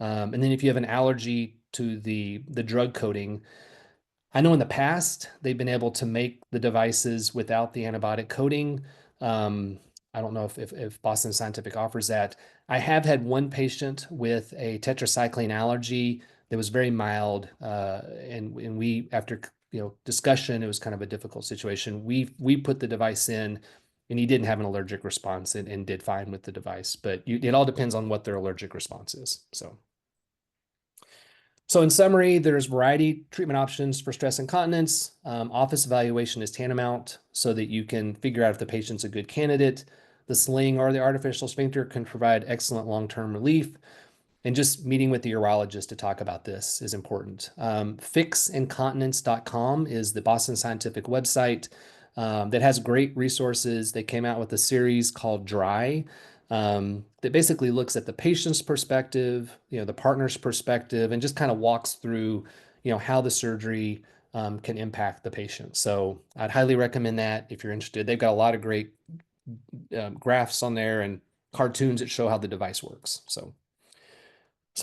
And then if you have an allergy to the drug coating, I know in the past they've been able to make the devices without the antibiotic coating. Um, I don't know if Boston Scientific offers that. I have had one patient with a tetracycline allergy that was very mild, and we, after discussion, it was kind of a difficult situation. We put the device in, and he didn't have an allergic response and did fine with the device. But it all depends on what their allergic response is. So in summary, there's variety treatment options for stress incontinence. Office evaluation is tantamount so that you can figure out if the patient's a good candidate. The sling or the artificial sphincter can provide excellent long-term relief. And just meeting with the urologist to talk about this is important. Fixincontinence.com is the Boston Scientific website that has great resources. They came out with a series called Dry, that basically looks at the patient's perspective, the partner's perspective, and just kind of walks through, how the surgery can impact the patient. So I'd highly recommend that if you're interested. They've got a lot of great graphs on there and cartoons that show how the device works. So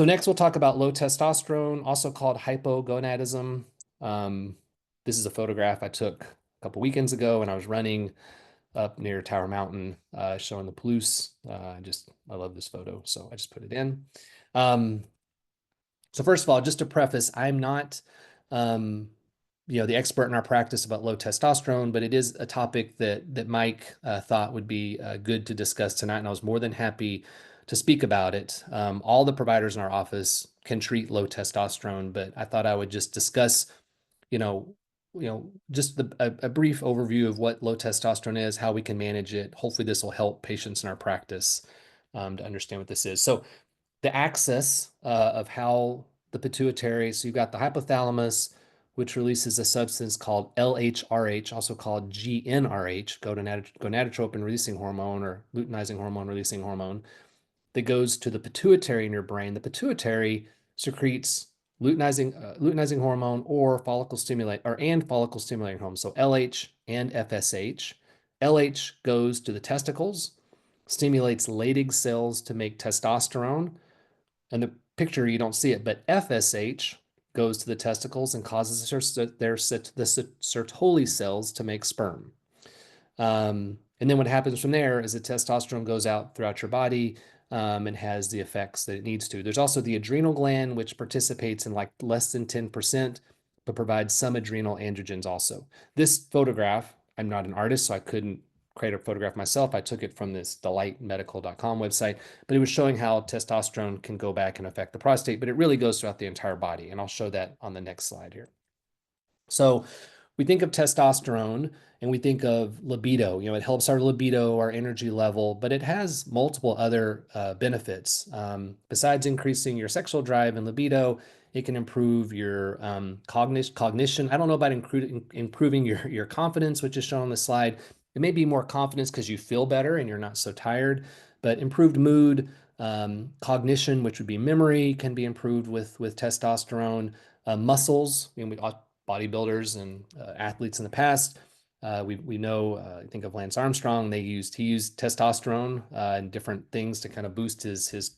next we'll talk about low testosterone, also called hypogonadism. This is a photograph I took a couple weekends ago when I was running up near Tower Mountain, showing the Palouse. I love this photo, so I just put it in. So first of all, just to preface, I'm not, the expert in our practice about low testosterone, but it is a topic that Mike thought would be good to discuss tonight, and I was more than happy to speak about it. All the providers in our office can treat low testosterone, but I thought I would just discuss, you know, just a brief overview of what low testosterone is, how we can manage it. Hopefully, this will help patients in our practice to understand what this is. So, the axis of how the pituitary, so you've got the hypothalamus, which releases a substance called LHRH, also called GnRH, gonadotropin releasing hormone or luteinizing hormone releasing hormone, that goes to the pituitary in your brain. The pituitary secretes luteinizing hormone or follicle stimulate and follicle stimulating hormone. So LH and FSH. LH goes to the testicles, stimulates Leydig cells to make testosterone. And the picture, you don't see it, but FSH goes to the testicles and causes the Sertoli cells to make sperm. And then what happens from there is the testosterone goes out throughout your body, and has the effects that it needs to. There's also the adrenal gland, which participates in like less than 10%, but provides some adrenal androgens also. This photograph, I'm not an artist, so I couldn't create a photograph myself. I took it from this delightmedical.com website, but it was showing how testosterone can go back and affect the prostate, but it really goes throughout the entire body. And I'll show that on the next slide here. So we think of testosterone and we think of libido. It helps our libido, our energy level, but it has multiple other benefits. Besides increasing your sexual drive and libido, it can improve your cognition. I don't know about improving your confidence, which is shown on the slide. It may be more confidence because you feel better and you're not so tired, but improved mood, cognition, which would be memory, can be improved with testosterone. Muscles, bodybuilders and athletes in the past. We know, I think of Lance Armstrong. He used testosterone and different things to kind of boost his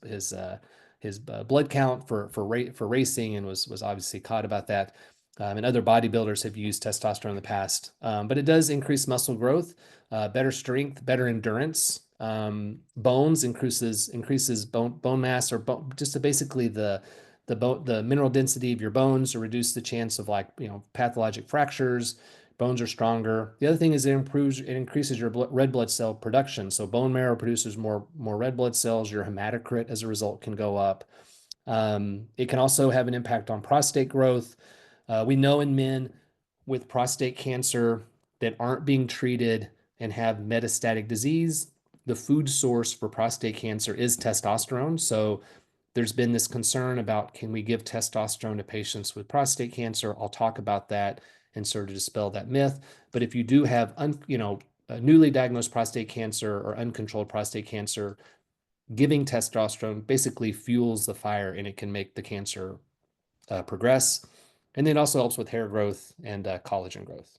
blood count for racing, and was obviously caught about that. And other bodybuilders have used testosterone in the past. But it does increase muscle growth, better strength, better endurance. Bones increases bone mass, or just basically the mineral density of your bones to reduce the chance of, like, pathologic fractures. Bones are stronger. The other thing is it increases your red blood cell production. So bone marrow produces more red blood cells. Your hematocrit as a result can go up. It can also have an impact on prostate growth. We know in men with prostate cancer that aren't being treated and have metastatic disease, the food source for prostate cancer is testosterone. So there's been this concern about, can we give testosterone to patients with prostate cancer? I'll talk about that and sort of dispel that myth. But if you do have, newly diagnosed prostate cancer or uncontrolled prostate cancer, giving testosterone basically fuels the fire, and it can make the cancer progress. And then also helps with hair growth and collagen growth.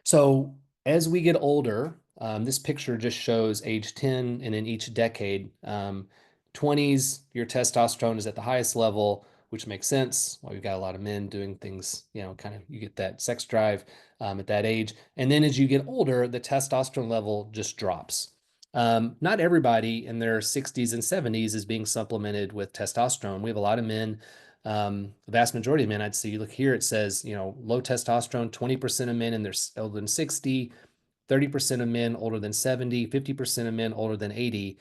So as we get older, this picture just shows age 10, and in each decade. 20s, your testosterone is at the highest level, which makes sense. Well, we've got a lot of men doing things, kind of, you get that sex drive at that age. And then as you get older, the testosterone level just drops. Not everybody in their 60s and 70s is being supplemented with testosterone. We have a lot of men, the vast majority of men, I'd say, you look here, it says, low testosterone, 20% of men in their older than 60, 30% of men older than 70, 50% of men older than 80.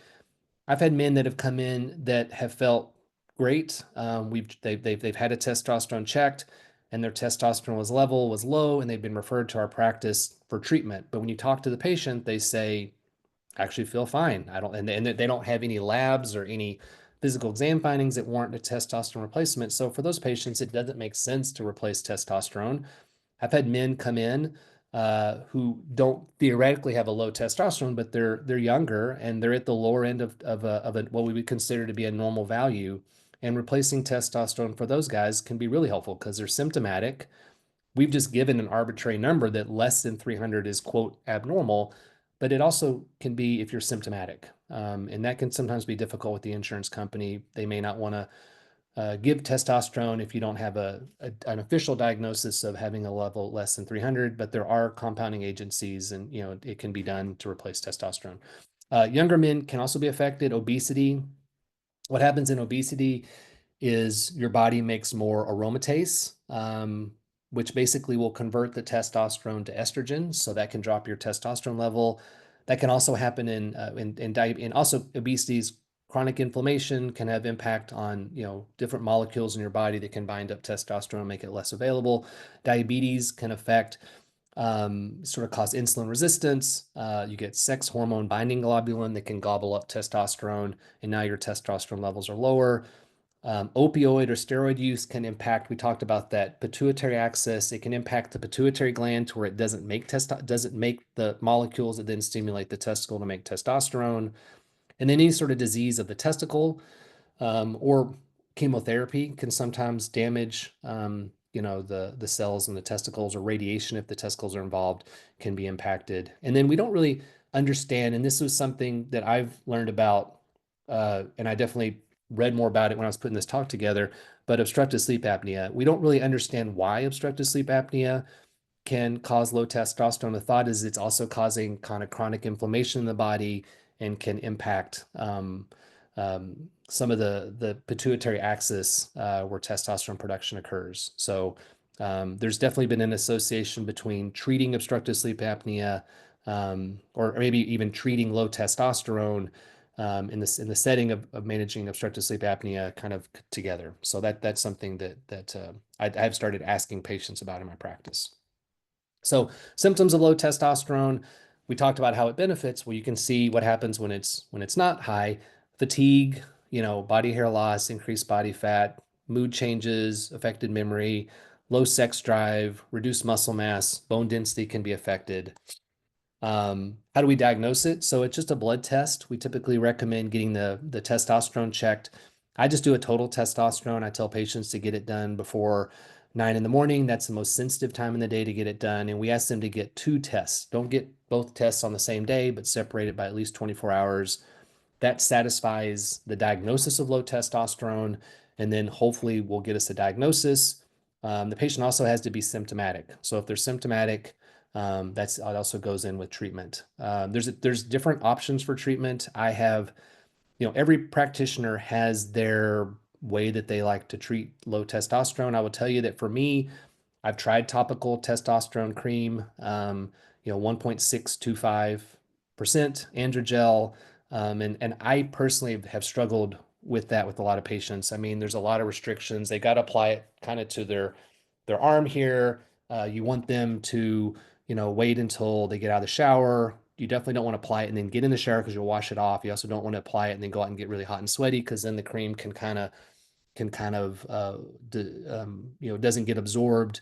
I've had men that have come in that have felt great. They've had a testosterone checked, and their testosterone was low, and they've been referred to our practice for treatment. But when you talk to the patient, they say, "I actually feel fine. I don't," and they don't have any labs or any physical exam findings that warrant a testosterone replacement. So for those patients, it doesn't make sense to replace testosterone. I've had men come in who don't theoretically have a low testosterone, but they're younger and they're at the lower end of what we would consider to be a normal value. And replacing testosterone for those guys can be really helpful because they're symptomatic. We've just given an arbitrary number that less than 300 is, quote, abnormal, but it also can be if you're symptomatic. And that can sometimes be difficult with the insurance company. They may not want to give testosterone if you don't have an official diagnosis of having a level less than 300, but there are compounding agencies, and it can be done to replace testosterone. Younger men can also be affected. Obesity. What happens in obesity is your body makes more aromatase, which basically will convert the testosterone to estrogen, so that can drop your testosterone level. That can also happen in diabetes, and also obesity's chronic inflammation can have impact on different molecules in your body that can bind up testosterone and make it less available. Diabetes can affect sort of cause insulin resistance. You get sex hormone binding globulin that can gobble up testosterone, and now your testosterone levels are lower. Opioid or steroid use can impact, we talked about that, pituitary axis. It can impact the pituitary gland to where it doesn't make the molecules that then stimulate the testicle to make testosterone. And then any sort of disease of the testicle or chemotherapy can sometimes damage the cells in the testicles, or radiation, if the testicles are involved, can be impacted. And then we don't really understand, and this was something that I've learned about, and I definitely read more about it when I was putting this talk together, but obstructive sleep apnea. We don't really understand why obstructive sleep apnea can cause low testosterone. The thought is it's also causing kind of chronic inflammation in the body and can impact some of the pituitary axis where testosterone production occurs. So there's definitely been an association between treating obstructive sleep apnea or maybe even treating low testosterone in the setting of managing obstructive sleep apnea kind of together. So that's something that I've started asking patients about in my practice. So symptoms of low testosterone, we talked about how it benefits. Well, you can see what happens when it's not high. Fatigue, body hair loss, increased body fat, mood changes, affected memory, low sex drive, reduced muscle mass, bone density can be affected. How do we diagnose it? So it's just a blood test. We typically recommend getting the testosterone checked. I just do a total testosterone. I tell patients to get it done before 9 in the morning. That's the most sensitive time in the day to get it done. And we ask them to get 2 tests. Don't get both tests on the same day, but separate it by at least 24 hours. That satisfies the diagnosis of low testosterone. And then hopefully will get us a diagnosis. The patient also has to be symptomatic. So if they're symptomatic, that also goes in with treatment. There's different options for treatment. I have, every practitioner has their way that they like to treat low testosterone. I will tell you that for me, I've tried topical testosterone cream, 1.625% androgel. And I personally have struggled with that with a lot of patients. I mean, there's a lot of restrictions. They got to apply it kind of to their arm here. You want them to, wait until they get out of the shower. You definitely don't want to apply it and then get in the shower because you'll wash it off. You also don't want to apply it and then go out and get really hot and sweaty because then the cream can doesn't get absorbed.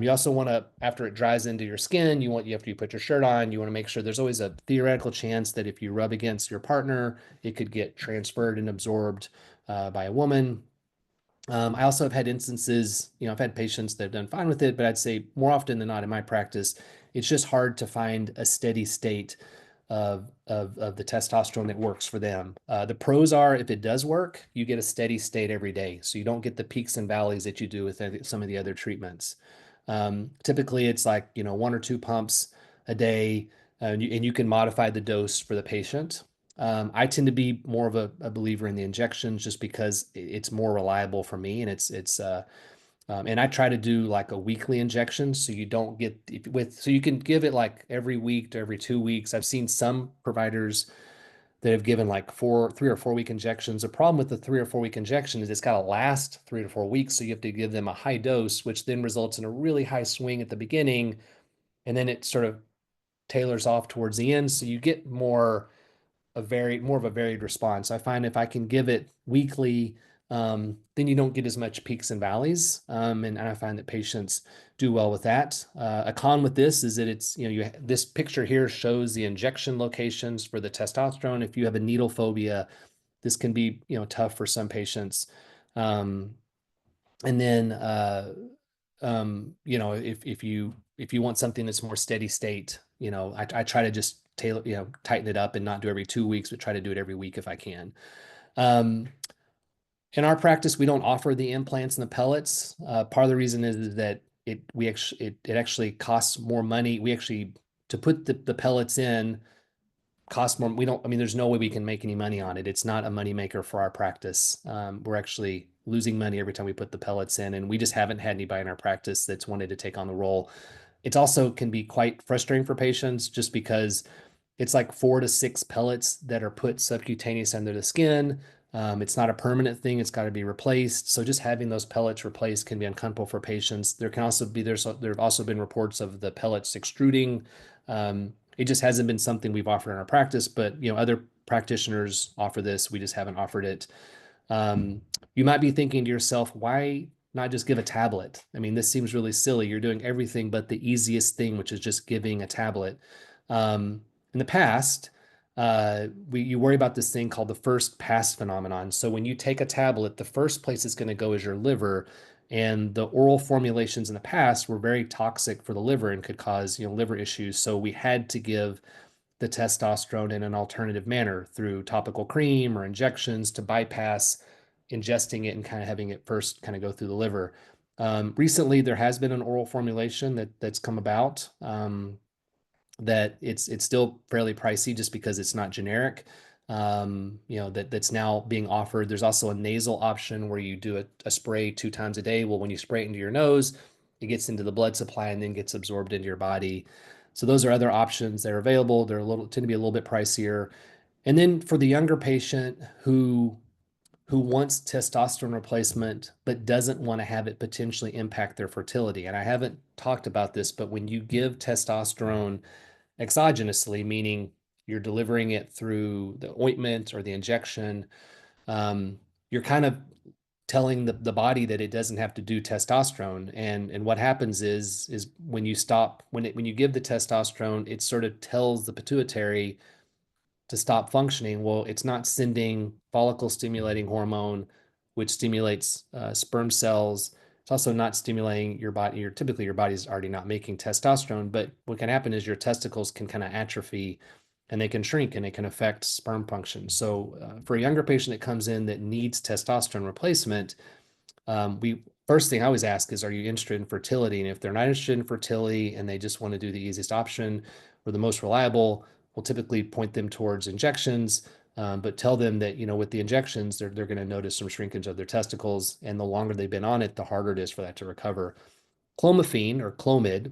You also want to, after it dries into your skin, after you put your shirt on, you want to make sure there's always a theoretical chance that if you rub against your partner, it could get transferred and absorbed by a woman. I also have had instances, I've had patients that have done fine with it, but I'd say more often than not in my practice, it's just hard to find a steady state of the testosterone that works for them. The pros are if it does work, you get a steady state every day. So you don't get the peaks and valleys that you do with some of the other treatments. Typically, it's like, one or two pumps a day, and you can modify the dose for the patient. I tend to be more of a believer in the injections just because it's more reliable for me, and and I try to do like a weekly injection so you don't get so you can give it like every week to every 2 weeks. I've seen some providers that have given like 3 or 4 week injections. The problem with the 3 or 4 week injection is it's got to last 3 to 4 weeks, so you have to give them a high dose, which then results in a really high swing at the beginning, and then it sort of tailors off towards the end, so you get more of a varied response. I find if I can give it weekly, then you don't get as much peaks and valleys. And I find that patients do well with that. A con with this is that this picture here shows the injection locations for the testosterone. If you have a needle phobia, this can be, tough for some patients. Um, and then, if you want something that's more steady state, I try to just tighten it up and not do every 2 weeks, but try to do it every week if I can. Um, in our practice, we don't offer the implants and the pellets. Part of the reason is that it actually costs more money. We actually to put the pellets in cost more. We don't, I mean, there's no way we can make any money on it. It's not a money maker for our practice. We're actually losing money every time we put the pellets in, and we just haven't had anybody in our practice that's wanted to take on the role. It also can be quite frustrating for patients just because it's like 4 to 6 pellets that are put subcutaneous under the skin. It's not a permanent thing. It's got to be replaced. So just having those pellets replaced can be uncomfortable for patients. There have also been reports of the pellets extruding. It just hasn't been something we've offered in our practice, but other practitioners offer this. We just haven't offered it. Um, you might be thinking to yourself, why not just give a tablet? I mean, this seems really silly. You're doing everything but the easiest thing, which is just giving a tablet. In the past, you worry about this thing called the first pass phenomenon. So when you take a tablet, the first place it's going to go is your liver. And the oral formulations in the past were very toxic for the liver and could cause, liver issues. So we had to give the testosterone in an alternative manner through topical cream or injections to bypass ingesting it and kind of having it first kind of go through the liver. Recently, there has been an oral formulation that's come about. That it's still fairly pricey just because it's not generic. That's now being offered. There's also a nasal option where you do a spray 2 times a day. Well, when you spray it into your nose, it gets into the blood supply and then gets absorbed into your body. So those are other options that are available. Tend to be a little bit pricier. And then for the younger patient who wants testosterone replacement but doesn't want to have it potentially impact their fertility. And I haven't talked about this, but when you give testosterone exogenously, meaning you're delivering it through the ointment or the injection, you're kind of telling the body that it doesn't have to do testosterone. And what happens is when you give the testosterone, it sort of tells the pituitary to stop functioning. Well, it's not sending follicle stimulating hormone, which stimulates sperm cells. It's also not stimulating your body. Typically your body's already not making testosterone, but what can happen is your testicles can kind of atrophy and they can shrink and it can affect sperm function. So for a younger patient that comes in that needs testosterone replacement, we first thing I always ask is, are you interested in fertility? And if they're not interested in fertility and they just want to do the easiest option or the most reliable, we'll typically point them towards injections. But tell them that, with the injections, they're going to notice some shrinkage of their testicles. And the longer they've been on it, the harder it is for that to recover. Clomiphene or Clomid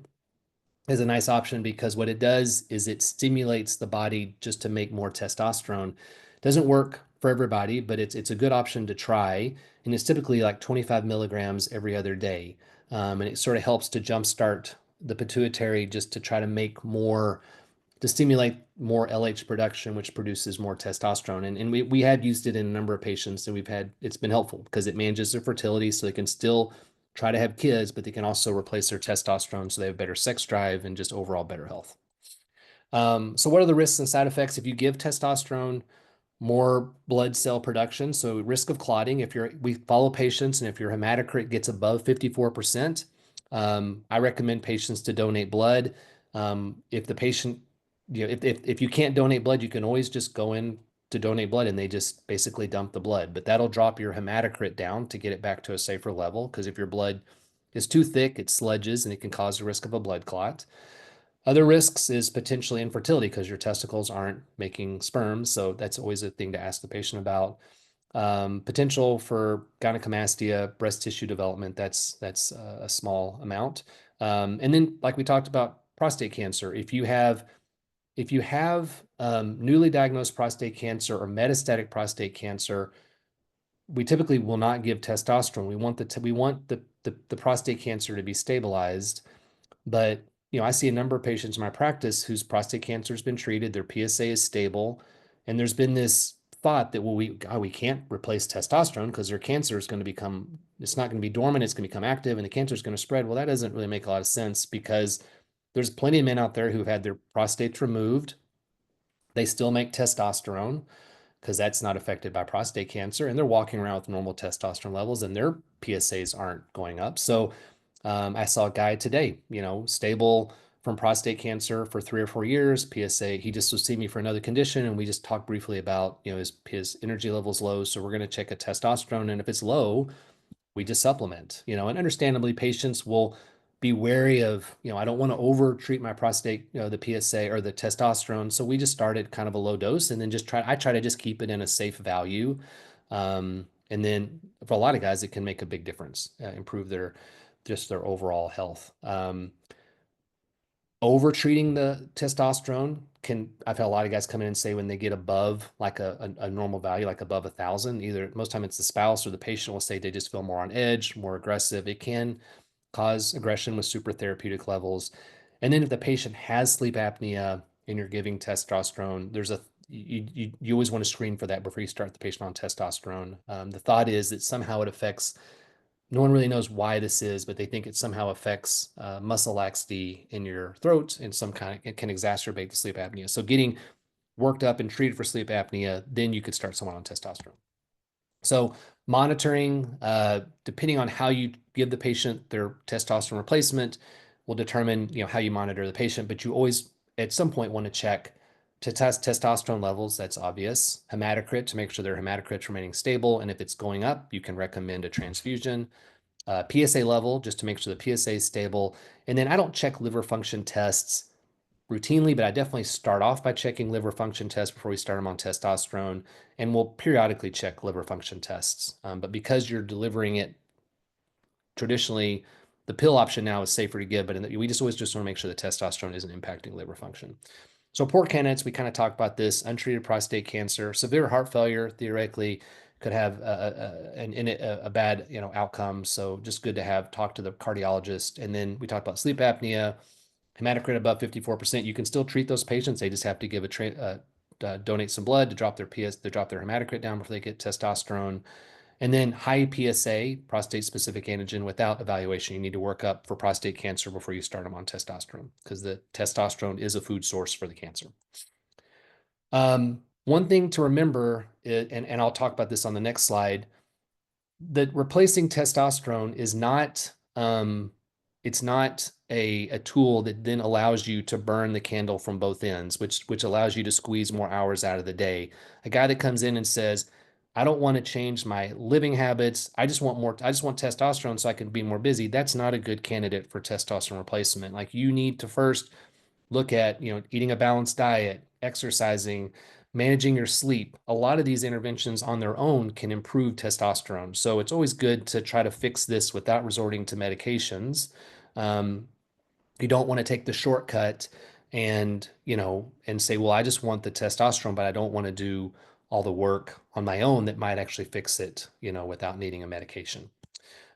is a nice option because what it does is it stimulates the body just to make more testosterone. It doesn't work for everybody, but it's a good option to try. And it's typically like 25 milligrams every other day. And it sort of helps to jumpstart the pituitary just to try to make more, to stimulate more LH production, which produces more testosterone. And we had used it in a number of patients, and it's been helpful because it manages their fertility so they can still try to have kids, but they can also replace their testosterone so they have better sex drive and just overall better health. So what are the risks and side effects if you give testosterone? More blood cell production. So risk of clotting. We follow patients, and if your hematocrit gets above 54%, I recommend patients to donate blood. If the patient, if you can't donate blood, you can always just go in to donate blood and they just basically dump the blood, but that'll drop your hematocrit down to get it back to a safer level. Because if your blood is too thick, it sludges and it can cause the risk of a blood clot. Other risks is potentially infertility because your testicles aren't making sperm. So that's always a thing to ask the patient about. Potential for gynecomastia, breast tissue development, that's a small amount. And then, like we talked about, prostate cancer. If you have newly diagnosed prostate cancer or metastatic prostate cancer, we typically will not give testosterone. We want the prostate cancer to be stabilized. But I see a number of patients in my practice whose prostate cancer has been treated, their PSA is stable, and there's been this thought that, well, we can't replace testosterone because their cancer is going to become, it's not going to be dormant, it's going to become active, and the cancer is going to spread. Well, that doesn't really make a lot of sense because there's plenty of men out there who've had their prostates removed. They still make testosterone because that's not affected by prostate cancer, and they're walking around with normal testosterone levels, and their PSAs aren't going up. So I saw a guy today, stable from prostate cancer for 3 or 4 years. PSA, he just was seeing me for another condition, and we just talked briefly about, his energy level's low, so we're going to check a testosterone, and if it's low, we just supplement, and understandably, patients will be wary of, I don't want to over treat my prostate, the PSA or the testosterone. So we just started kind of a low dose and then I try to just keep it in a safe value. And then for a lot of guys, it can make a big difference, improve their overall health. Over treating the testosterone I've had a lot of guys come in and say when they get above like a normal value, like above 1,000, either most time it's the spouse or the patient will say they just feel more on edge, more aggressive. It can cause aggression with super therapeutic levels. And then if the patient has sleep apnea and you're giving testosterone, you always want to screen for that before you start the patient on testosterone. The thought is that somehow it affects, no one really knows why this is, but they think it somehow affects muscle laxity in your throat and it can exacerbate the sleep apnea. So getting worked up and treated for sleep apnea, then you could start someone on testosterone. So monitoring, depending on how you give the patient their testosterone replacement, will determine how you monitor the patient. But you always, at some point, want to check to test testosterone levels. That's obvious. Hematocrit to make sure their hematocrit's remaining stable, and if it's going up, you can recommend a transfusion. PSA level just to make sure the PSA is stable, and then I don't check liver function tests routinely, but I definitely start off by checking liver function tests before we start them on testosterone, and we'll periodically check liver function tests. But because you're delivering it traditionally, the pill option now is safer to give, but we just always just want to make sure the testosterone isn't impacting liver function. So poor candidates, we kind of talked about this: untreated prostate cancer, severe heart failure, theoretically could have a bad outcome. So just good to talk to the cardiologist. And then we talked about sleep apnea, hematocrit above 54%. You can still treat those patients. They just have to give donate some blood to drop their hematocrit down before they get testosterone. And then high PSA, prostate specific antigen, without evaluation. You need to work up for prostate cancer before you start them on testosterone because the testosterone is a food source for the cancer. One thing to remember, and I'll talk about this on the next slide, that replacing testosterone is not, it's not a tool that then allows you to burn the candle from both ends, which allows you to squeeze more hours out of the day. A guy that comes in and says, I don't want to change my living habits. I just want testosterone so I can be more busy. That's not a good candidate for testosterone replacement. Like you need to first look at, eating a balanced diet, exercising, managing your sleep. A lot of these interventions on their own can improve testosterone. So it's always good to try to fix this without resorting to medications. Um, you don't want to take the shortcut and, and say, well, I just want the testosterone, but I don't want to do all the work on my own that might actually fix it, without needing a medication.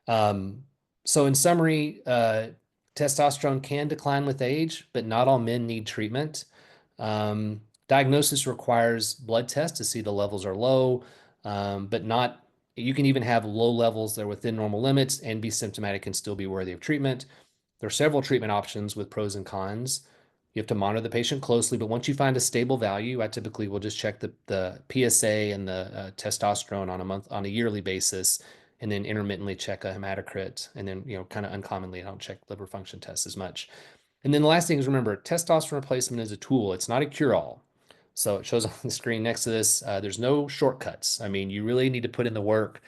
Um, so in summary, testosterone can decline with age, but not all men need treatment. Diagnosis requires blood tests to see the levels are low, but not, you can even have low levels that are within normal limits and be symptomatic and still be worthy of treatment. There are several treatment options with pros and cons. You have to monitor the patient closely, but once you find a stable value, I typically will just check the PSA and the testosterone on a yearly basis, and then intermittently check a hematocrit, and then kind of uncommonly I don't check liver function tests as much. And then the last thing is remember, testosterone replacement is a tool. It's not a cure-all. So it shows on the screen next to this. There's no shortcuts. I mean, you really need to put in the work.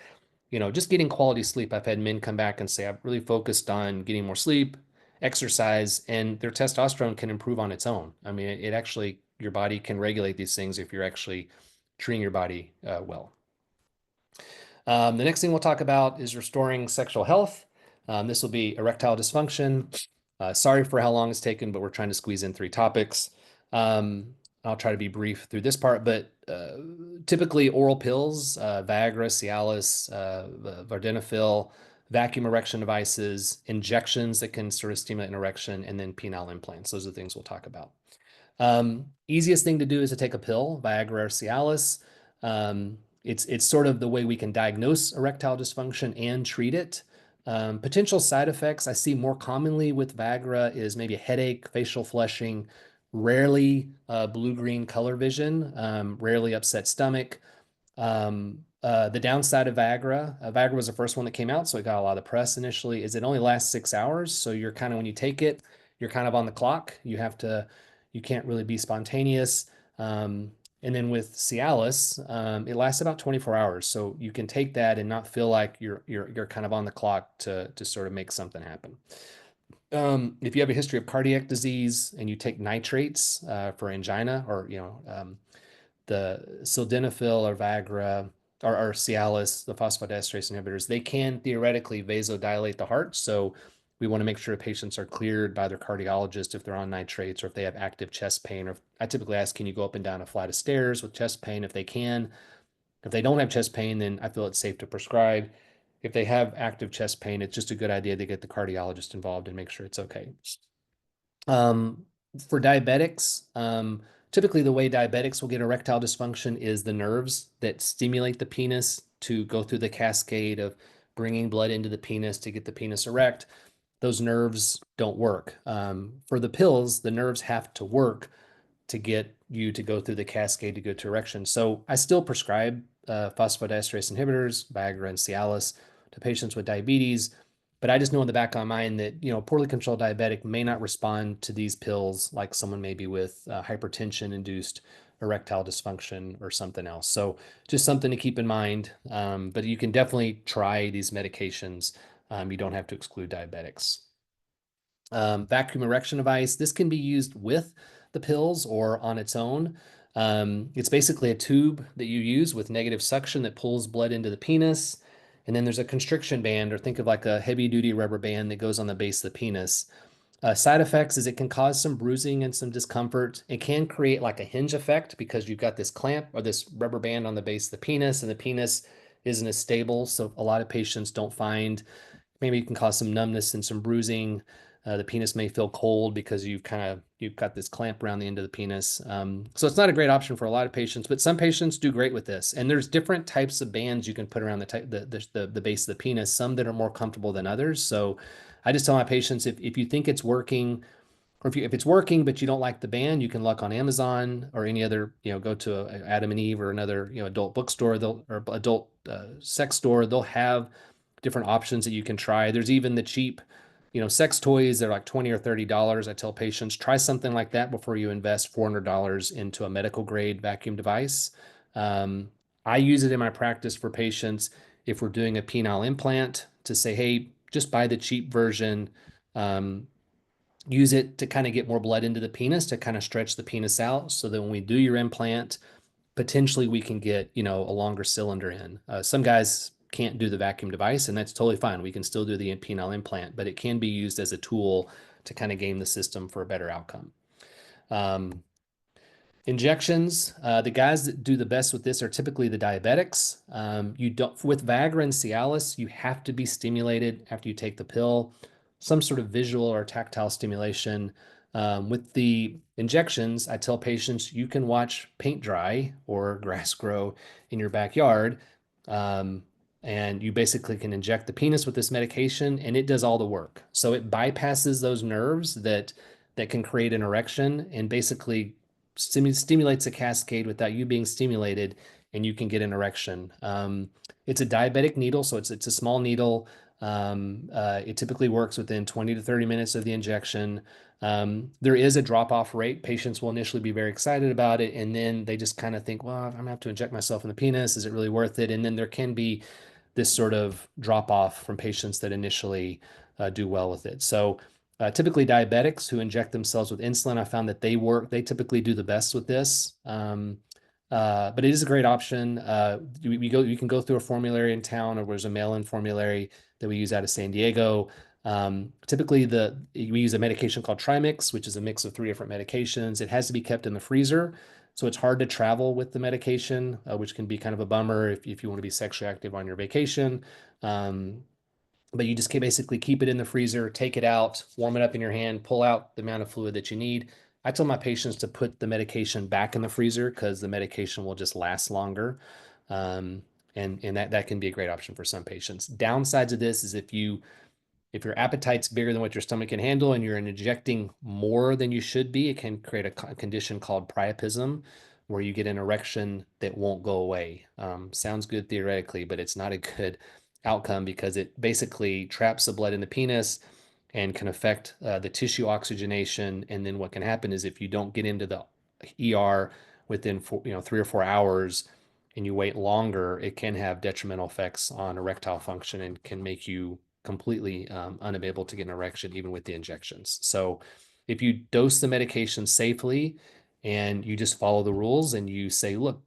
Just getting quality sleep. I've had men come back and say, I've really focused on getting more sleep, exercise, and their testosterone can improve on its own. I mean, it actually, your body can regulate these things if you're actually treating your body well. The next thing we'll talk about is restoring sexual health. This will be erectile dysfunction. Sorry for how long it's taken, but we're trying to squeeze in 3 topics. I'll try to be brief through this part, but typically oral pills, Viagra, Cialis, Vardenafil, vacuum erection devices, injections that can sort of stimulate an erection, and then penile implants. Those are the things we'll talk about. Easiest thing to do is to take a pill, Viagra or Cialis. It's sort of the way we can diagnose erectile dysfunction and treat it. Potential side effects I see more commonly with Viagra is maybe a headache, facial flushing, rarely blue-green color vision, rarely upset stomach. The downside of Viagra, Viagra was the first one that came out, so it got a lot of press initially, is it only lasts 6 hours. So you're kind of, when you take it, you're kind of on the clock. You can't really be spontaneous. And then with Cialis, it lasts about 24 hours. So you can take that and not feel like you're kind of on the clock to sort of make something happen. If you have a history of cardiac disease and you take nitrates for angina, or the sildenafil or Viagra or Cialis, the phosphodiesterase inhibitors, they can theoretically vasodilate the heart. So we want to make sure patients are cleared by their cardiologist if they're on nitrates or if they have active chest pain. Or I typically ask, can you go up and down a flight of stairs with chest pain? If they can. If they don't have chest pain, then I feel it's safe to prescribe. If they have active chest pain, it's just a good idea to get the cardiologist involved and make sure it's okay. Um, for diabetics, typically the way diabetics will get erectile dysfunction is the nerves that stimulate the penis to go through the cascade of bringing blood into the penis to get the penis erect. Those nerves don't work. For the pills, the nerves have to work to get you to go through the cascade to go to erection. So I still prescribe phosphodiesterase inhibitors, Viagra and Cialis, to patients with diabetes. But I just know in the back of my mind that, poorly controlled diabetic may not respond to these pills like someone maybe with hypertension induced erectile dysfunction or something else. So just something to keep in mind. But you can definitely try these medications. You don't have to exclude diabetics. Vacuum erection device, this can be used with the pills or on its own. It's basically a tube that you use with negative suction that pulls blood into the penis. And then there's a constriction band, or think of like a heavy duty rubber band that goes on the base of the penis. Side effects is it can cause some bruising and some discomfort. It can create like a hinge effect because you've got this clamp or this rubber band on the base of the penis, and the penis isn't as stable. So a lot of patients don't find, maybe it can cause some numbness and some bruising. The penis may feel cold because you've got this clamp around the end of the penis. So it's not a great option for a lot of patients, but some patients do great with this. And there's different types of bands you can put around the base of the penis, some that are more comfortable than others. So I just tell my patients, if you think it's working, or if it's working but you don't like the band, you can look on Amazon or any other, go to Adam and Eve or another, adult bookstore, or adult sex store. They'll have different options that you can try. There's even the cheap, sex toys. They're like $20 or $30. I tell patients, try something like that before you invest $400 into a medical grade vacuum device. I use it in my practice for patients if we're doing a penile implant to say, hey, just buy the cheap version. Um, Use it to kind of get more blood into the penis to kind of stretch the penis out so that when we do your implant, potentially we can get, a longer cylinder in. Some guys can't do the vacuum device, and that's totally fine. We can still do the penile implant, but it can be used as a tool to kind of game the system for a better outcome. Um, Injections, the guys that do the best with this are typically the diabetics. You don't with Viagra and Cialis, you have to be stimulated after you take the pill, some sort of visual or tactile stimulation. With the injections, I tell patients you can watch paint dry or grass grow in your backyard, um, and you basically can inject the penis with this medication, and it does all the work. So it bypasses those nerves that can create an erection and basically stimulates a cascade without you being stimulated, and you can get an erection. It's a diabetic needle, so it's a small needle. It typically works within 20 to 30 minutes of the injection. There is a drop off rate. Patients will initially be very excited about it, and then they just kind of think, well, I'm gonna have to inject myself in the penis. Is it really worth it? And then there can be this sort of drop off from patients that initially do well with it. So typically diabetics who inject themselves with insulin, I found that they typically do the best with this. But it is a great option. You can go through a formulary in town, or there's a mail-in formulary that we use out of San Diego. Typically we use a medication called Trimix, which is a mix of 3 different medications. It has to be kept in the freezer. So it's hard to travel with the medication, which can be kind of a bummer if you want to be sexually active on your vacation. But you just can basically keep it in the freezer, take it out, warm it up in your hand, pull out the amount of fluid that you need. I tell my patients to put the medication back in the freezer because the medication will just last longer. Um, and that can be a great option for some patients. Downsides of this is if your appetite's bigger than what your stomach can handle and you're injecting more than you should be, it can create a condition called priapism, where you get an erection that won't go away. Sounds good theoretically, but it's not a good outcome because it basically traps the blood in the penis and can affect the tissue oxygenation. And then what can happen is if you don't get into the ER within 3 or 4 hours and you wait longer, it can have detrimental effects on erectile function and can make you completely unable to get an erection even with the injections. So if you dose the medication safely and you just follow the rules and you say, look,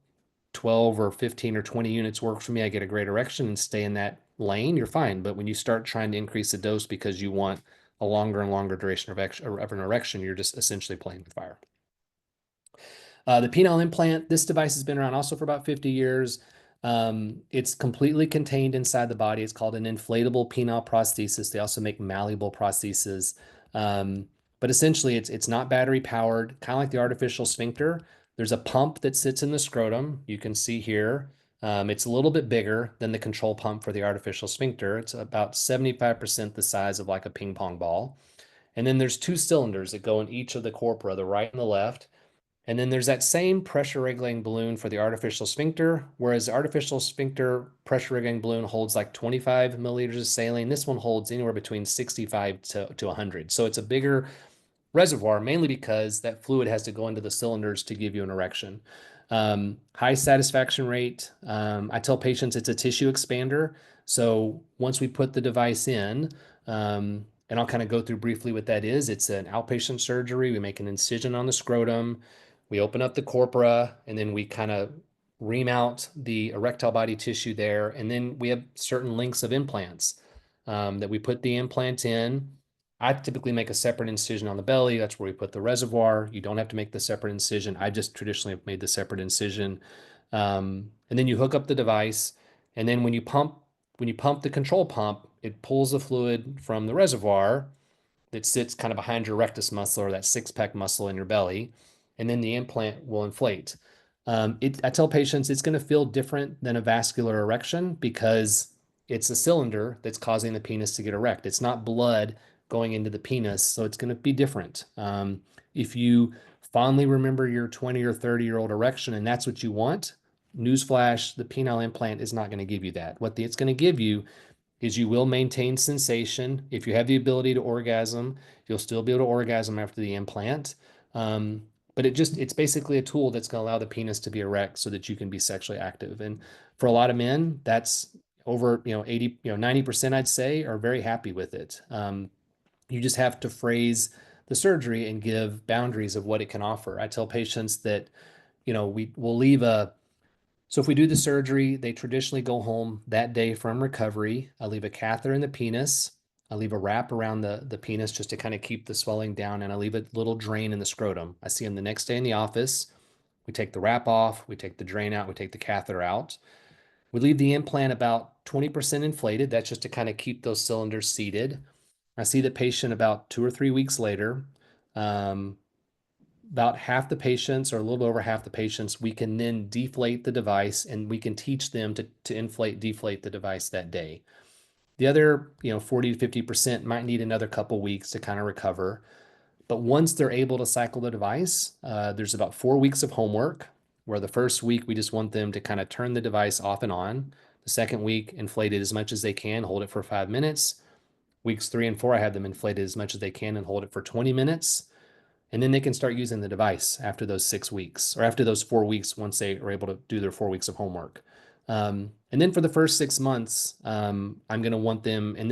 12 or 15 or 20 units work for me, I get a great erection and stay in that lane, you're fine. But when you start trying to increase the dose because you want a longer and longer duration of an erection, you're just essentially playing with fire. The penile implant, this device has been around also for about 50 years. It's completely contained inside the body. It's called an inflatable penile prosthesis. They also make malleable prostheses. But essentially, it's not battery powered, kind of like the artificial sphincter. There's a pump that sits in the scrotum. You can see here. It's a little bit bigger than the control pump for the artificial sphincter. It's about 75% the size of like a ping pong ball. And then there's 2 cylinders that go in each of the corpora, the right and the left. And then there's that same pressure regulating balloon for the artificial sphincter, whereas the artificial sphincter pressure regulating balloon holds like 25 milliliters of saline. This one holds anywhere between 65 to 100. So it's a bigger reservoir, mainly because that fluid has to go into the cylinders to give you an erection. High satisfaction rate. I tell patients it's a tissue expander. So once we put the device in, and I'll kind of go through briefly what that is. It's an outpatient surgery. We make an incision on the scrotum. We open up the corpora, and then we kind of ream out the erectile body tissue there. And then we have certain lengths of implants that we put the implant in. I typically make a separate incision on the belly. That's where we put the reservoir. You don't have to make the separate incision. I just traditionally have made the separate incision. And then you hook up the device. And then when you pump the control pump, it pulls the fluid from the reservoir that sits kind of behind your rectus muscle or that six-pack muscle in your belly, and then the implant will inflate. I tell patients it's going to feel different than a vascular erection because it's a cylinder that's causing the penis to get erect. It's not blood going into the penis, so it's going to be different. If you fondly remember your 20 or 30-year-old erection and that's what you want, newsflash, the penile implant is not going to give you that. It's going to give you is you will maintain sensation. If you have the ability to orgasm, you'll still be able to orgasm after the implant. but it's basically a tool that's going to allow the penis to be erect so that you can be sexually active. And for a lot of men, that's over, 80, 90%, I'd say, are very happy with it. You just have to phrase the surgery and give boundaries of what it can offer. I tell patients that, we'll leave so if we do the surgery, they traditionally go home that day from recovery. I leave a catheter in the penis. I leave a wrap around the penis just to kind of keep the swelling down. And I leave a little drain in the scrotum. I see them the next day in the office. We take the wrap off, we take the drain out, we take the catheter out. We leave the implant about 20% inflated. That's just to kind of keep those cylinders seated. I see the patient about 2 or 3 weeks later. Um, about half the patients, or a little bit over half the patients, we can then deflate the device and we can teach them to inflate, deflate the device that day. The other, 40 to 50% might need another couple weeks to kind of recover. But once they're able to cycle the device, there's about 4 weeks of homework where the first week we just want them to kind of turn the device off and on. The second week, inflate it as much as they can, hold it for 5 minutes. Weeks 3 and 4, I have them inflate it as much as they can and hold it for 20 minutes. And then they can start using the device after those 6 weeks, or after those 4 weeks, once they are able to do their 4 weeks of homework. And then for the first 6 months, I'm going to want them, and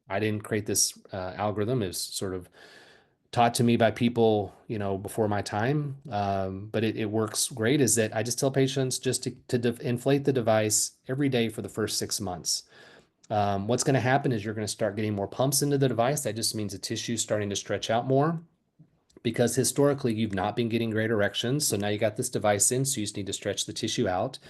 I didn't create this algorithm, is sort of taught to me by people, before my time. But it works great, is that I just tell patients just to inflate the device every day for the first 6 months. What's going to happen is you're going to start getting more pumps into the device. That just means the tissue is starting to stretch out more, because historically you've not been getting great erections. So now you got this device in, so you just need to stretch the tissue out.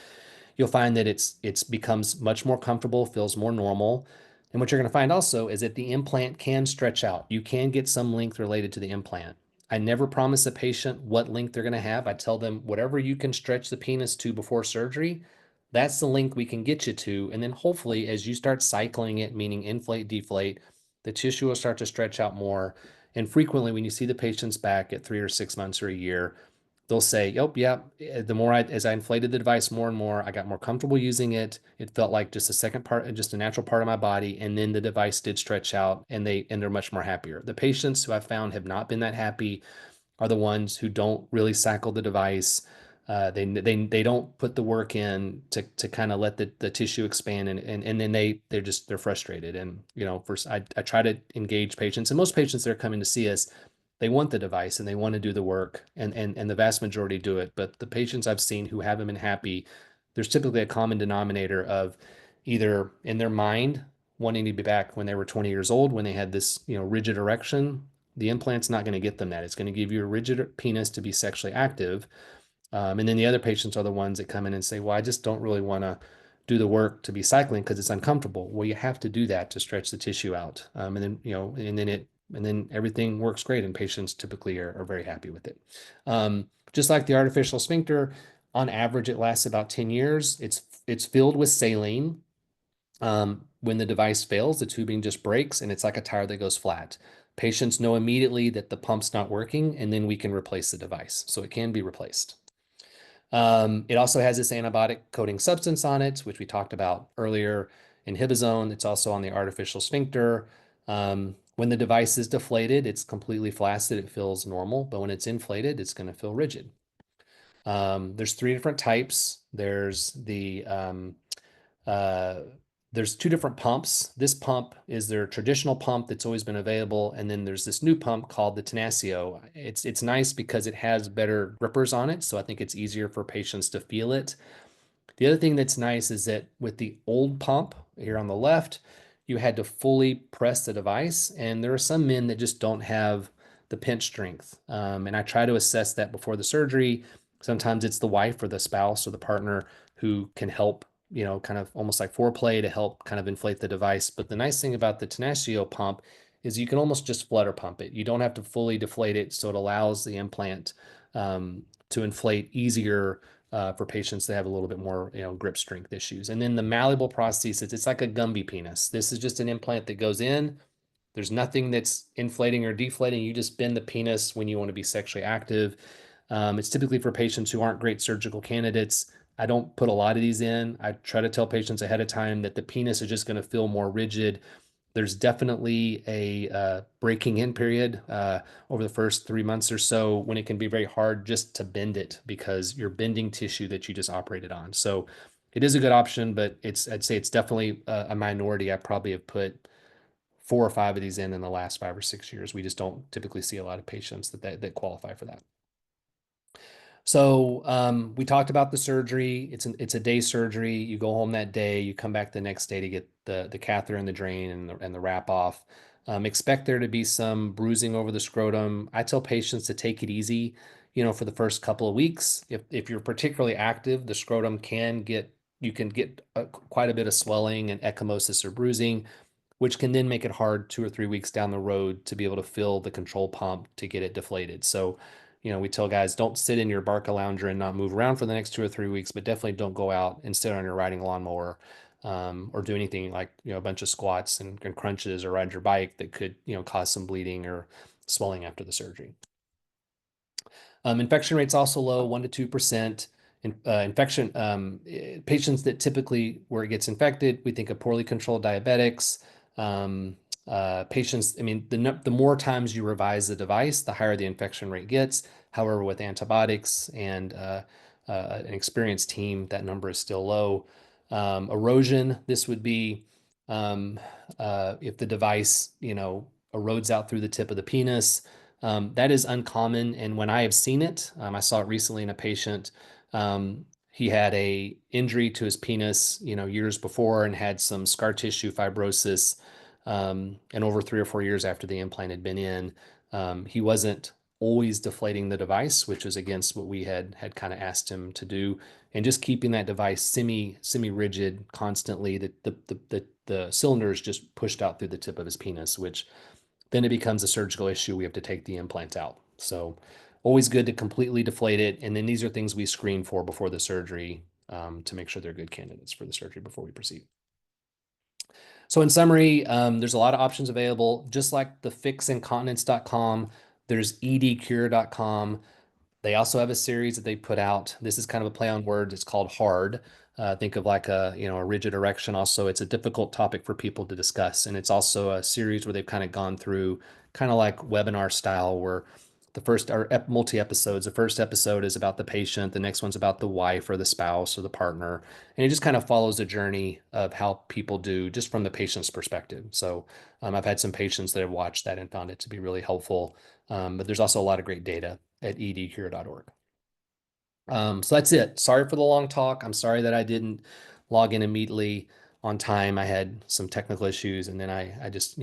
You'll find that it's becomes much more comfortable, feels more normal. And what you're going to find also is that the implant can stretch out. You can get some length related to the implant. I never promise a patient what length they're going to have. I tell them whatever you can stretch the penis to before surgery, that's the length we can get you to. And then hopefully, as you start cycling it, meaning inflate, deflate, the tissue will start to stretch out more. And frequently, when you see the patients back at 3 or 6 months or a year, they'll say, "Oh, yeah, as I inflated the device more and more, I got more comfortable using it. It felt like just a second part, just a natural part of my body. And then the device did stretch out, and they're much more happier." The patients who I found have not been that happy are the ones who don't really cycle the device. They don't put the work in to kind of let the tissue expand, and then they're frustrated. And first I try to engage patients, and most patients that are coming to see us, they want the device and they want to do the work, and the vast majority do it. But the patients I've seen who haven't been happy, there's typically a common denominator of either in their mind wanting to be back when they were 20 years old, when they had this rigid erection. The implant's not going to get them that. It's going to give you a rigid penis to be sexually active. And then the other patients are the ones that come in and say, "Well, I just don't really want to do the work to be cycling because it's uncomfortable." Well, you have to do that to stretch the tissue out. And then everything works great, and patients typically are very happy with it. Just like the artificial sphincter, on average, it lasts about 10 years. It's filled with saline. When the device fails, the tubing just breaks and it's like a tire that goes flat. Patients know immediately that the pump's not working, and then we can replace the device. So it can be replaced. It also has this antibiotic coating substance on it, which we talked about earlier, inhibizone. It's also on the artificial sphincter. When the device is deflated, it's completely flaccid. It feels normal, but when it's inflated, it's going to feel rigid. There's 3 different types. There's 2 different pumps. This pump is their traditional pump that's always been available, and then there's this new pump called the Tenaccio. It's nice because it has better grippers on it, so I think it's easier for patients to feel it. The other thing that's nice is that with the old pump here on the left, you had to fully press the device, and there are some men that just don't have the pinch strength. And I try to assess that before the surgery. Sometimes it's the wife or the spouse or the partner who can help, kind of almost like foreplay to help kind of inflate the device. But the nice thing about the Tenaccio pump is you can almost just flutter pump it. You don't have to fully deflate it, so it allows the implant to inflate easier for patients that have a little bit more, grip strength issues. And then the malleable prosthesis, it's like a Gumby penis. This is just an implant that goes in. There's nothing that's inflating or deflating. You just bend the penis when you want to be sexually active. It's typically for patients who aren't great surgical candidates. I don't put a lot of these in. I try to tell patients ahead of time that the penis is just going to feel more rigid There's definitely a breaking in period over the first 3 months or so when it can be very hard just to bend it because you're bending tissue that you just operated on. So it is a good option, but I'd say it's definitely a minority. I probably have put 4 or 5 of these in the last 5 or 6 years. We just don't typically see a lot of patients that qualify for that. So we talked about the surgery. It's a day surgery. You go home that day. You come back the next day to get the catheter and the drain and the wrap off. Expect there to be some bruising over the scrotum. I tell patients to take it easy, for the first couple of weeks. If you're particularly active, the scrotum you can get quite a bit of swelling and ecchymosis or bruising, which can then make it hard 2 or 3 weeks down the road to be able to fill the control pump to get it deflated. So, we tell guys don't sit in your Barca lounger and not move around for the next 2 or 3 weeks, but definitely don't go out and sit on your riding lawnmower or do anything like, a bunch of squats and crunches or ride your bike that could, cause some bleeding or swelling after the surgery. Infection rate's also low, 1 to 2%. Infection patients that typically where it gets infected, we think of poorly controlled diabetics. Patients, I mean, the more times you revise the device, the higher the infection rate gets. However, with antibiotics and an experienced team, that number is still low. Erosion, this would be if the device, erodes out through the tip of the penis. That is uncommon, and when I have seen it, I saw it recently in a patient. He had a injury to his penis, years before, and had some scar tissue fibrosis. And over 3 or 4 years after the implant had been in, he wasn't always deflating the device, which was against what we had kind of asked him to do, and just keeping that device semi rigid constantly. The cylinder is just pushed out through the tip of his penis, which then it becomes a surgical issue. We have to take the implant out. So always good to completely deflate it. And then these are things we screen for before the surgery to make sure they're good candidates for the surgery before we proceed. So in summary, there's a lot of options available. Just like the fixincontinence.com, there's edcure.com. They also have a series that they put out. This is kind of a play on words. It's called Hard. Think of like a rigid erection. Also, it's a difficult topic for people to discuss, and it's also a series where they've kind of gone through kind of like webinar style, where the first are multi episodes. The first episode is about the patient. The next one's about the wife or the spouse or the partner, and it just kind of follows the journey of how people do just from the patient's perspective. So I've had some patients that have watched that and found it to be really helpful. But there's also a lot of great data at edcure.org. So that's it. Sorry for the long talk. I'm sorry that I didn't log in immediately on time. I had some technical issues, and then I just,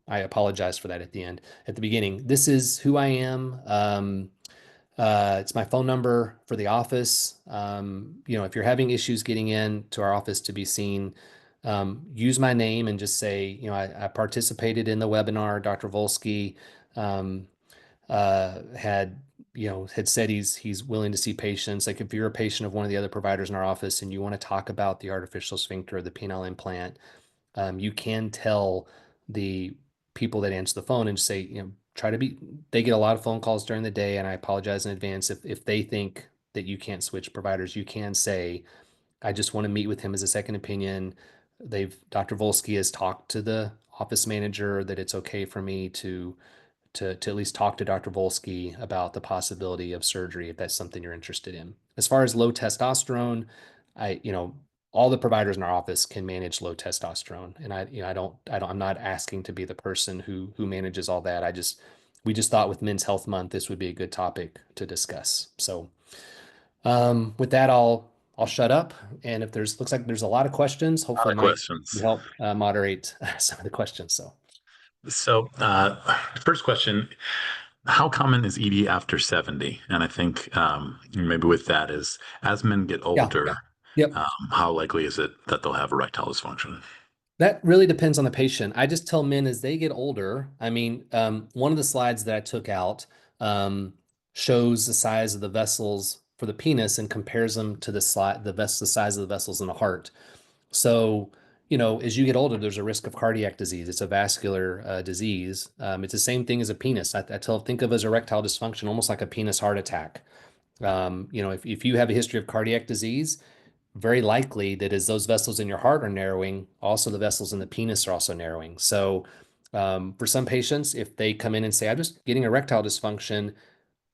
I apologize for that at the beginning. This is who I am. It's my phone number for the office. If you're having issues getting in to our office to be seen, use my name and just say, I participated in the webinar. Dr. Voelzke had had said he's willing to see patients. Like if you're a patient of one of the other providers in our office and you want to talk about the artificial sphincter or the penile implant, you can tell the people that answer the phone and say, they get a lot of phone calls during the day, and I apologize in advance if they think that you can't switch providers. You can say, I just want to meet with him as a second opinion. Dr. Voelzke has talked to the office manager that it's okay for me to at least talk to Dr. Voelzke about the possibility of surgery if that's something you're interested in. As far as low testosterone, all the providers in our office can manage low testosterone, and I'm not asking to be the person who manages all that. We just thought with Men's Health Month this would be a good topic to discuss. So with that, I'll shut up, and if looks like there's a lot of questions, A lot hopefully of Mike questions. can help moderate some of the questions. So, first question, how common is ED after 70? And I think maybe with that is as men get Yeah. older, Yep. how likely is it that they'll have erectile dysfunction? That really depends on the patient. I just tell men as they get older. I mean, one of the slides that I took out shows the size of the vessels for the penis and compares them to the size of the vessels in the heart. So, as you get older, there's a risk of cardiac disease. It's a vascular disease. It's the same thing as a penis. Think of as erectile dysfunction almost like a penis heart attack. If you have a history of cardiac disease, very likely that as those vessels in your heart are narrowing, also the vessels in the penis are also narrowing. So, for some patients, if they come in and say, I'm just getting erectile dysfunction,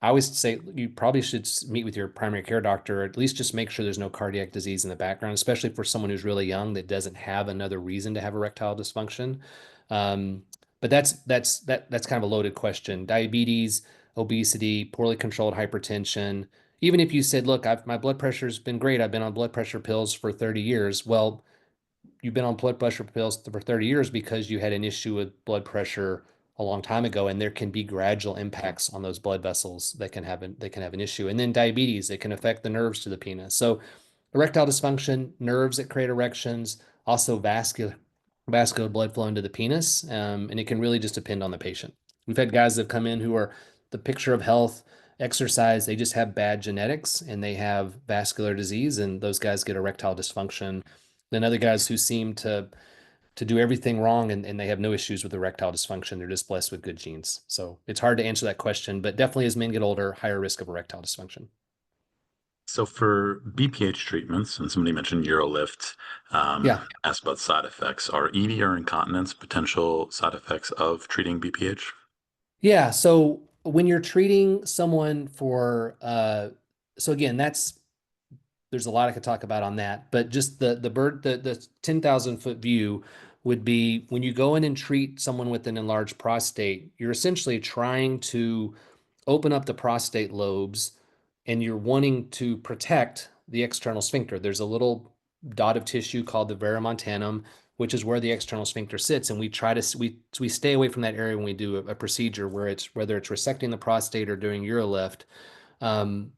I always say you probably should meet with your primary care doctor, or at least just make sure there's no cardiac disease in the background, especially for someone who's really young that doesn't have another reason to have erectile dysfunction. Um, but that's kind of a loaded question. Diabetes, obesity, poorly controlled hypertension. Even if you said, look, my blood pressure's been great. I've been on blood pressure pills for 30 years. Well, you've been on blood pressure pills for 30 years because you had an issue with blood pressure a long time ago, and there can be gradual impacts on those blood vessels that can have an issue. And then diabetes, it can affect the nerves to the penis. So erectile dysfunction, nerves that create erections, also vascular blood flow into the penis, and it can really just depend on the patient. We've had guys that have come in who are the picture of health, exercise, they just have bad genetics and they have vascular disease, and those guys get erectile dysfunction. Then other guys who seem to do everything wrong and they have no issues with erectile dysfunction. They're just blessed with good genes. So it's hard to answer that question, but definitely as men get older, higher risk of erectile dysfunction. So for BPH treatments, and somebody mentioned Urolift, Yeah. asked about side effects. Are ED or incontinence potential side effects of treating BPH? Yeah. So when you're treating someone for, so again, there's a lot I could talk about on that, but just the 10,000 foot view would be when you go in and treat someone with an enlarged prostate, you're essentially trying to open up the prostate lobes and you're wanting to protect the external sphincter. There's a little dot of tissue called the verumontanum, which is where the external sphincter sits. And we stay away from that area when we do a procedure where it's whether it's resecting the prostate or doing urolift. Um,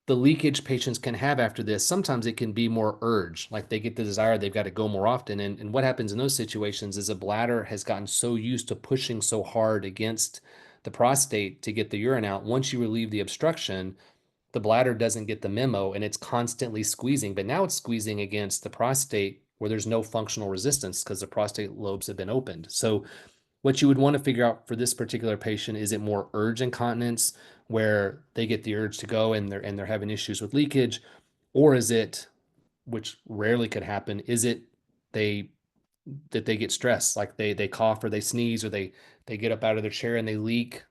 the leakage patients can have after this, sometimes it can be more urge, like they get the desire, they've got to go more often. And what happens in those situations is a bladder has gotten so used to pushing so hard against the prostate to get the urine out. Once you relieve the obstruction, the bladder doesn't get the memo and it's constantly squeezing, but now it's squeezing against the prostate where there's no functional resistance because the prostate lobes have been opened. So what you would want to figure out for this particular patient, is it more urge incontinence where they get the urge to go and they're having issues with leakage, or is it, which rarely could happen, is it they they get stressed, like they cough or they sneeze or they get up out of their chair and they leak.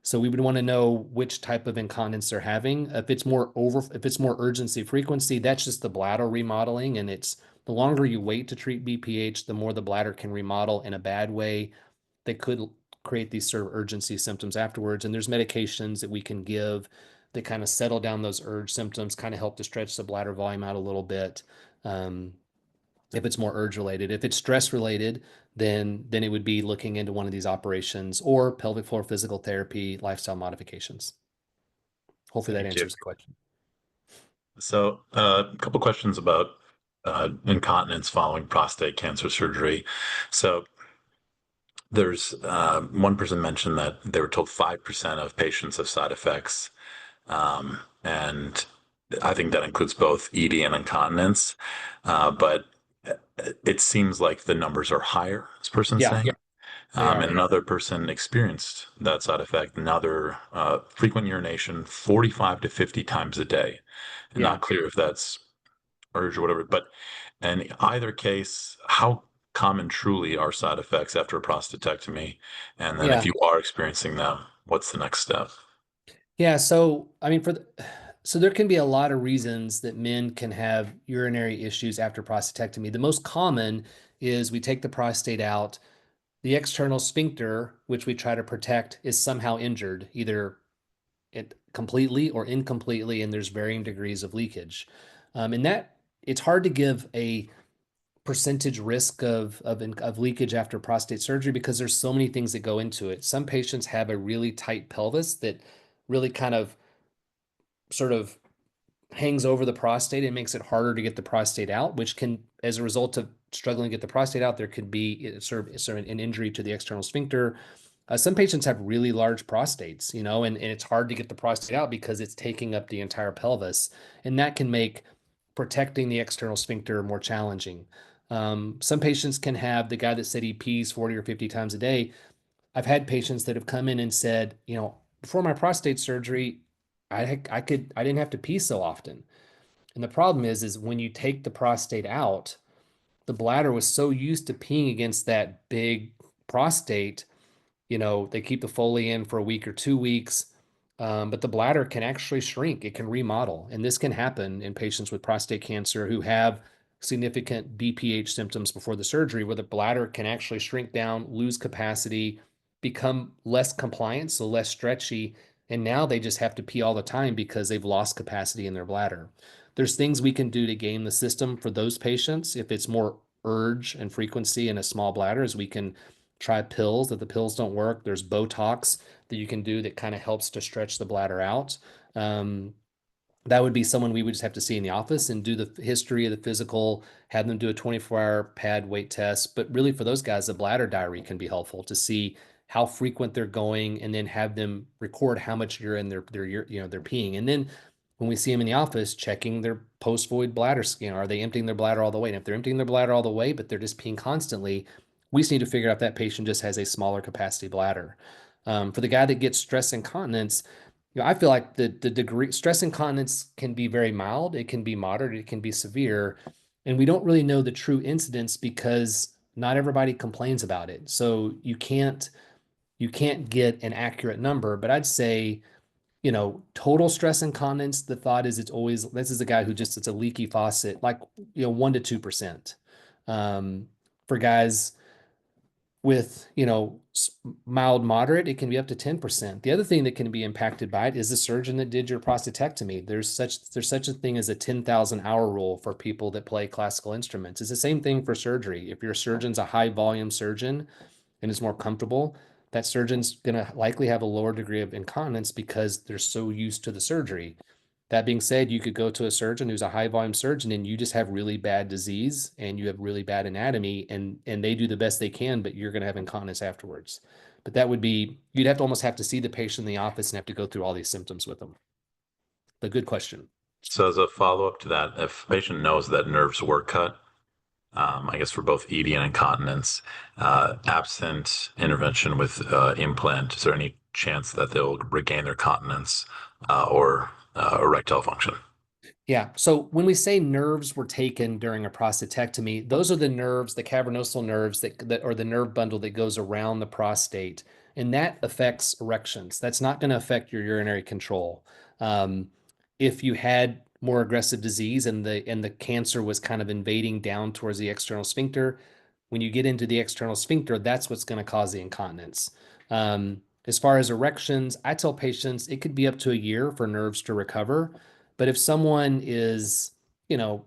So we would want to know which type of incontinence they're having. If it's more urgency frequency, that's just the bladder remodeling, and it's the longer you wait to treat BPH, the more the bladder can remodel in a bad way. They could create these sort of urgency symptoms afterwards. And there's medications that we can give that kind of settle down those urge symptoms, kind of help to stretch the bladder volume out a little bit. Um, if it's more urge related. If it's stress related, then it would be looking into one of these operations or pelvic floor physical therapy, lifestyle modifications. Hopefully that Thank you. answers the question. So, a couple questions about incontinence following prostate cancer surgery. So, there's one person mentioned that they were told 5% of patients have side effects. And I think that includes both ED and incontinence. But it seems like the numbers are higher, this person's Yeah, saying. they And are. another person experienced that side effect, another frequent urination 45 to 50 times a day. And Yeah. not clear if that's urge or whatever. But in either case, how common truly are side effects after a prostatectomy? And then if Yeah. you are experiencing them, what's the next step? Yeah. So, I mean, so there can be a lot of reasons that men can have urinary issues after prostatectomy. The most common is we take the prostate out, the external sphincter, which we try to protect, is somehow injured, either it completely or incompletely, and there's varying degrees of leakage. And that it's hard to give a percentage risk of leakage after prostate surgery because there's so many things that go into it. Some patients have a really tight pelvis that really kind of sort of hangs over the prostate and makes it harder to get the prostate out, which can, as a result of struggling to get the prostate out, there could be sort of an injury to the external sphincter. Some patients have really large prostates, and it's hard to get the prostate out because it's taking up the entire pelvis. And that can make protecting the external sphincter more challenging. Some patients can have the guy that said he pees 40 or 50 times a day. I've had patients that have come in and said, before my prostate surgery, I didn't have to pee so often. And the problem is when you take the prostate out, the bladder was so used to peeing against that big prostate, they keep the Foley in for a week or 2 weeks, but the bladder can actually shrink. It can remodel. And this can happen in patients with prostate cancer who have significant BPH symptoms before the surgery, where the bladder can actually shrink down, lose capacity, become less compliant, so less stretchy. And now they just have to pee all the time because they've lost capacity in their bladder. There's things we can do to game the system for those patients. If it's more urge and frequency in a small bladder, is we can try pills. That the pills don't work, there's Botox that you can do that kind of helps to stretch the bladder out. Um, that would be someone we would just have to see in the office and do the history of the physical, have them do a 24-hour pad weight test. But really, for those guys, the bladder diary can be helpful to see how frequent they're going, and then have them record how much urine they're peeing. And then when we see them in the office, checking their post-void bladder scan. Are they emptying their bladder all the way? And if they're emptying their bladder all the way, but they're just peeing constantly, we just need to figure out if that patient just has a smaller capacity bladder. For the guy that gets stress incontinence, I feel like the degree stress incontinence can be very mild, it can be moderate, it can be severe, and we don't really know the true incidence because not everybody complains about it. So you can't get an accurate number, but I'd say, total stress incontinence, the thought is it's always, this is a guy who just, it's a leaky faucet, like, 1 to 2%. For guys with, mild, moderate, it can be up to 10%. The other thing that can be impacted by it is the surgeon that did your prostatectomy. There's such a thing as a 10,000-hour rule for people that play classical instruments. It's the same thing for surgery. If your surgeon's a high volume surgeon and is more comfortable, that surgeon's going to likely have a lower degree of incontinence because they're so used to the surgery. That being said, you could go to a surgeon who's a high volume surgeon and you just have really bad disease and you have really bad anatomy, and they do the best they can, but you're going to have incontinence afterwards. But that would be, you'd have to almost have to see the patient in the office and have to go through all these symptoms with them. But good question. So as a follow-up to that, if a patient knows that nerves were cut, I guess for both ED and incontinence, absent intervention with implant, is there any chance that they'll regain their continence or erectile function? Yeah. So when we say nerves were taken during a prostatectomy, those are the nerves, the cavernosal nerves that or the nerve bundle that goes around the prostate, and that affects erections. That's not going to affect your urinary control. Um, if you had more aggressive disease and the cancer was kind of invading down towards the external sphincter, when you get into the external sphincter, that's what's going to cause the incontinence. As far as erections, I tell patients it could be up to a year for nerves to recover. But if someone is,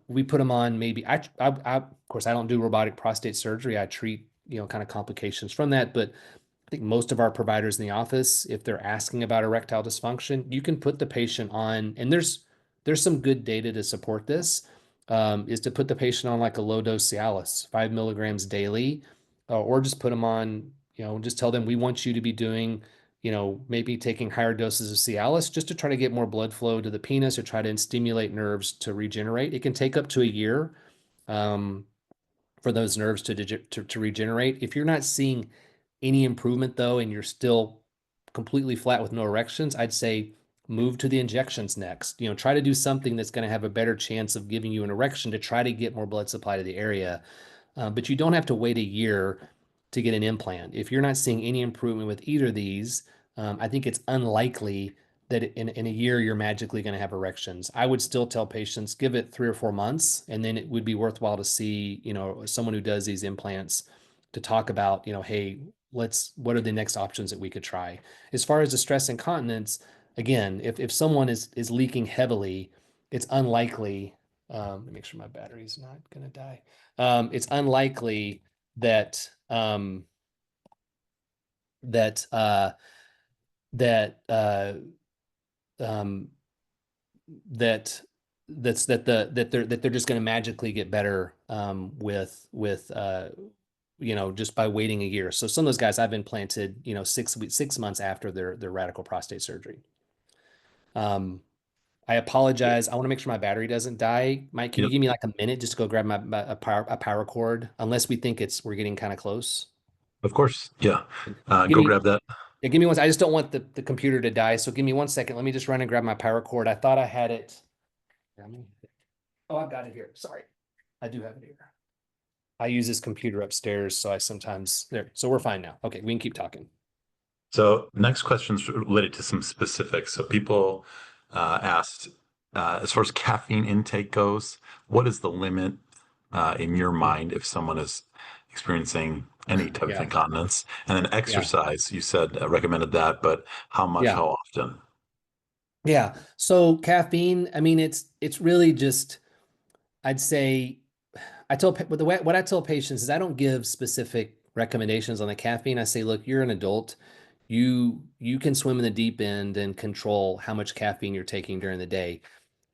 we put them on maybe, of course, I don't do robotic prostate surgery. I treat, kind of complications from that. But I think most of our providers in the office, if they're asking about erectile dysfunction, you can put the patient on, and there's some good data to support this, is to put the patient on like a low dose Cialis, 5 milligrams daily, or just put them on, just tell them we want you to be doing, maybe taking higher doses of Cialis just to try to get more blood flow to the penis or try to stimulate nerves to regenerate. It can take up to a year um, for those nerves to regenerate. If you're not seeing any improvement though, and you're still completely flat with no erections, I'd say move to the injections next. Try to do something that's going to have a better chance of giving you an erection to try to get more blood supply to the area. But you don't have to wait a year to get an implant. If you're not seeing any improvement with either of these, I think it's unlikely that in a year you're magically going to have erections. I would still tell patients give it 3 or 4 months, and then it would be worthwhile to see, someone who does these implants to talk about, hey, what are the next options that we could try? As far as the stress incontinence, again, if someone is leaking heavily, it's unlikely. Let me make sure my battery's not going to die. It's unlikely that that that um, that they're just going to magically get better just by waiting a year. So some of those guys I've implanted 6 months after their radical prostate surgery. I apologize. I want to make sure my battery doesn't die. Mike, can you Yep, give me like a minute just to go grab a power cord? Unless we think we're getting kind of close. of course. Yeah. Give Go me grab that. Yeah, give me one. I just don't want the computer to die. So give me 1 second. Let me just run and grab my power cord. I thought I had it. Oh, I've got it here. Sorry. I do have it here. I use this computer upstairs, so I sometimes there. So we're fine now. Okay, we can keep talking. So next question is related to some specifics. So people asked, as far as caffeine intake goes, what is the limit in your mind if someone is experiencing any type of Yeah, incontinence? And then yeah, exercise, you said recommended that, but how much, yeah, how often? yeah. So caffeine, I mean, it's really just I'd say I tell but the way what I tell patients is I don't give specific recommendations on the caffeine. I say, look, you're an adult. You can swim in the deep end and control how much caffeine you're taking during the day.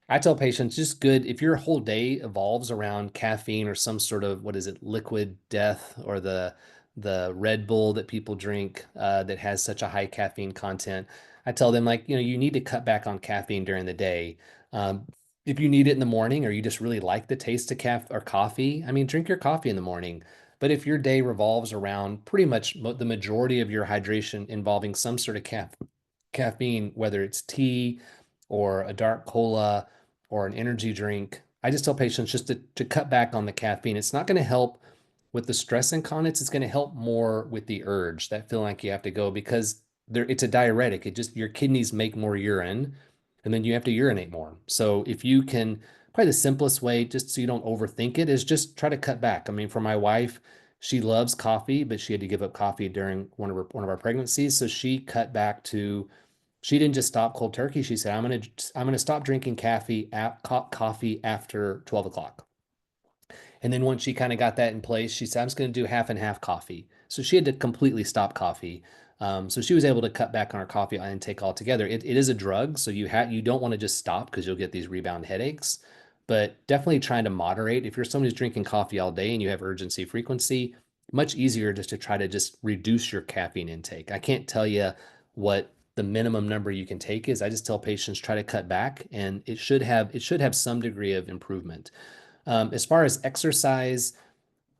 I tell patients just good if your whole day evolves around caffeine or some sort of what is it, liquid death or the Red Bull that people drink that has such a high caffeine content. I tell them like, you need to cut back on caffeine during the day. Um, if you need it in the morning or you just really like the taste of coffee, I mean, drink your coffee in the morning. But if your day revolves around pretty much the majority of your hydration involving some sort of caffeine, whether it's tea or a dark cola or an energy drink. I just tell patients just to cut back on the caffeine. It's not going to help with the stress incontinence. It's going to help more with the urge, that feeling like you have to go because it's a diuretic. It just your kidneys make more urine and then you have to urinate more. So if you can, probably the simplest way, just so you don't overthink it, is just try to cut back. I mean, for my wife, she loves coffee, but she had to give up coffee during one of our pregnancies. So she cut back to she didn't just stop cold turkey. She said, I'm gonna stop drinking coffee after 12 o'clock. And then once she kind of got that in place, she said, I'm just going to do half and half coffee. So she had to completely stop coffee. So she was able to cut back on her coffee intake altogether. It is a drug, so you don't want to just stop because you'll get these rebound headaches. But definitely trying to moderate. If you're somebody who's drinking coffee all day and you have urgency frequency, much easier just to try to just reduce your caffeine intake. I can't tell you what the minimum number you can take is. I just tell patients try to cut back, and it should have some degree of improvement. As far as exercise,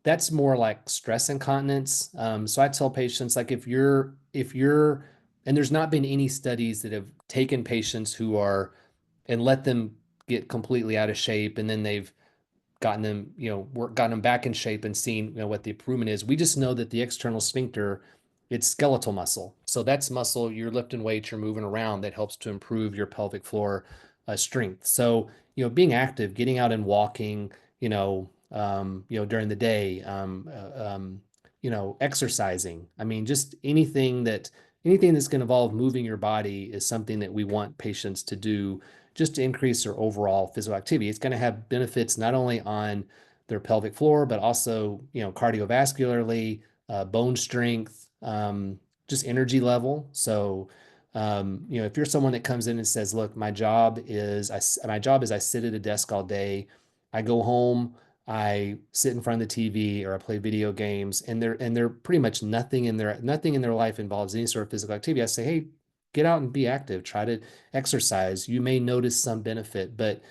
that's more like stress incontinence. So I tell patients like and there's not been any studies that have taken patients who are and let them get completely out of shape and then they've gotten them back in shape and seen, what the improvement is. We just know that the external sphincter, it's skeletal muscle. So that's muscle, you're lifting weights, you're moving around that helps to improve your pelvic floor strength. So, being active, getting out and walking, during the day, exercising. I mean, just anything that's going to involve moving your body is something that we want patients to do just to increase their overall physical activity. It's going to have benefits not only on their pelvic floor, but also, cardiovascularly, bone strength, just energy level. So, if you're someone that comes in and says, look, my job is I sit at a desk all day. I go home, I sit in front of the TV or I play video games and they're pretty much nothing in their life involves any sort of physical activity. I say, hey, get out and be active, try to exercise. You may notice some benefit, but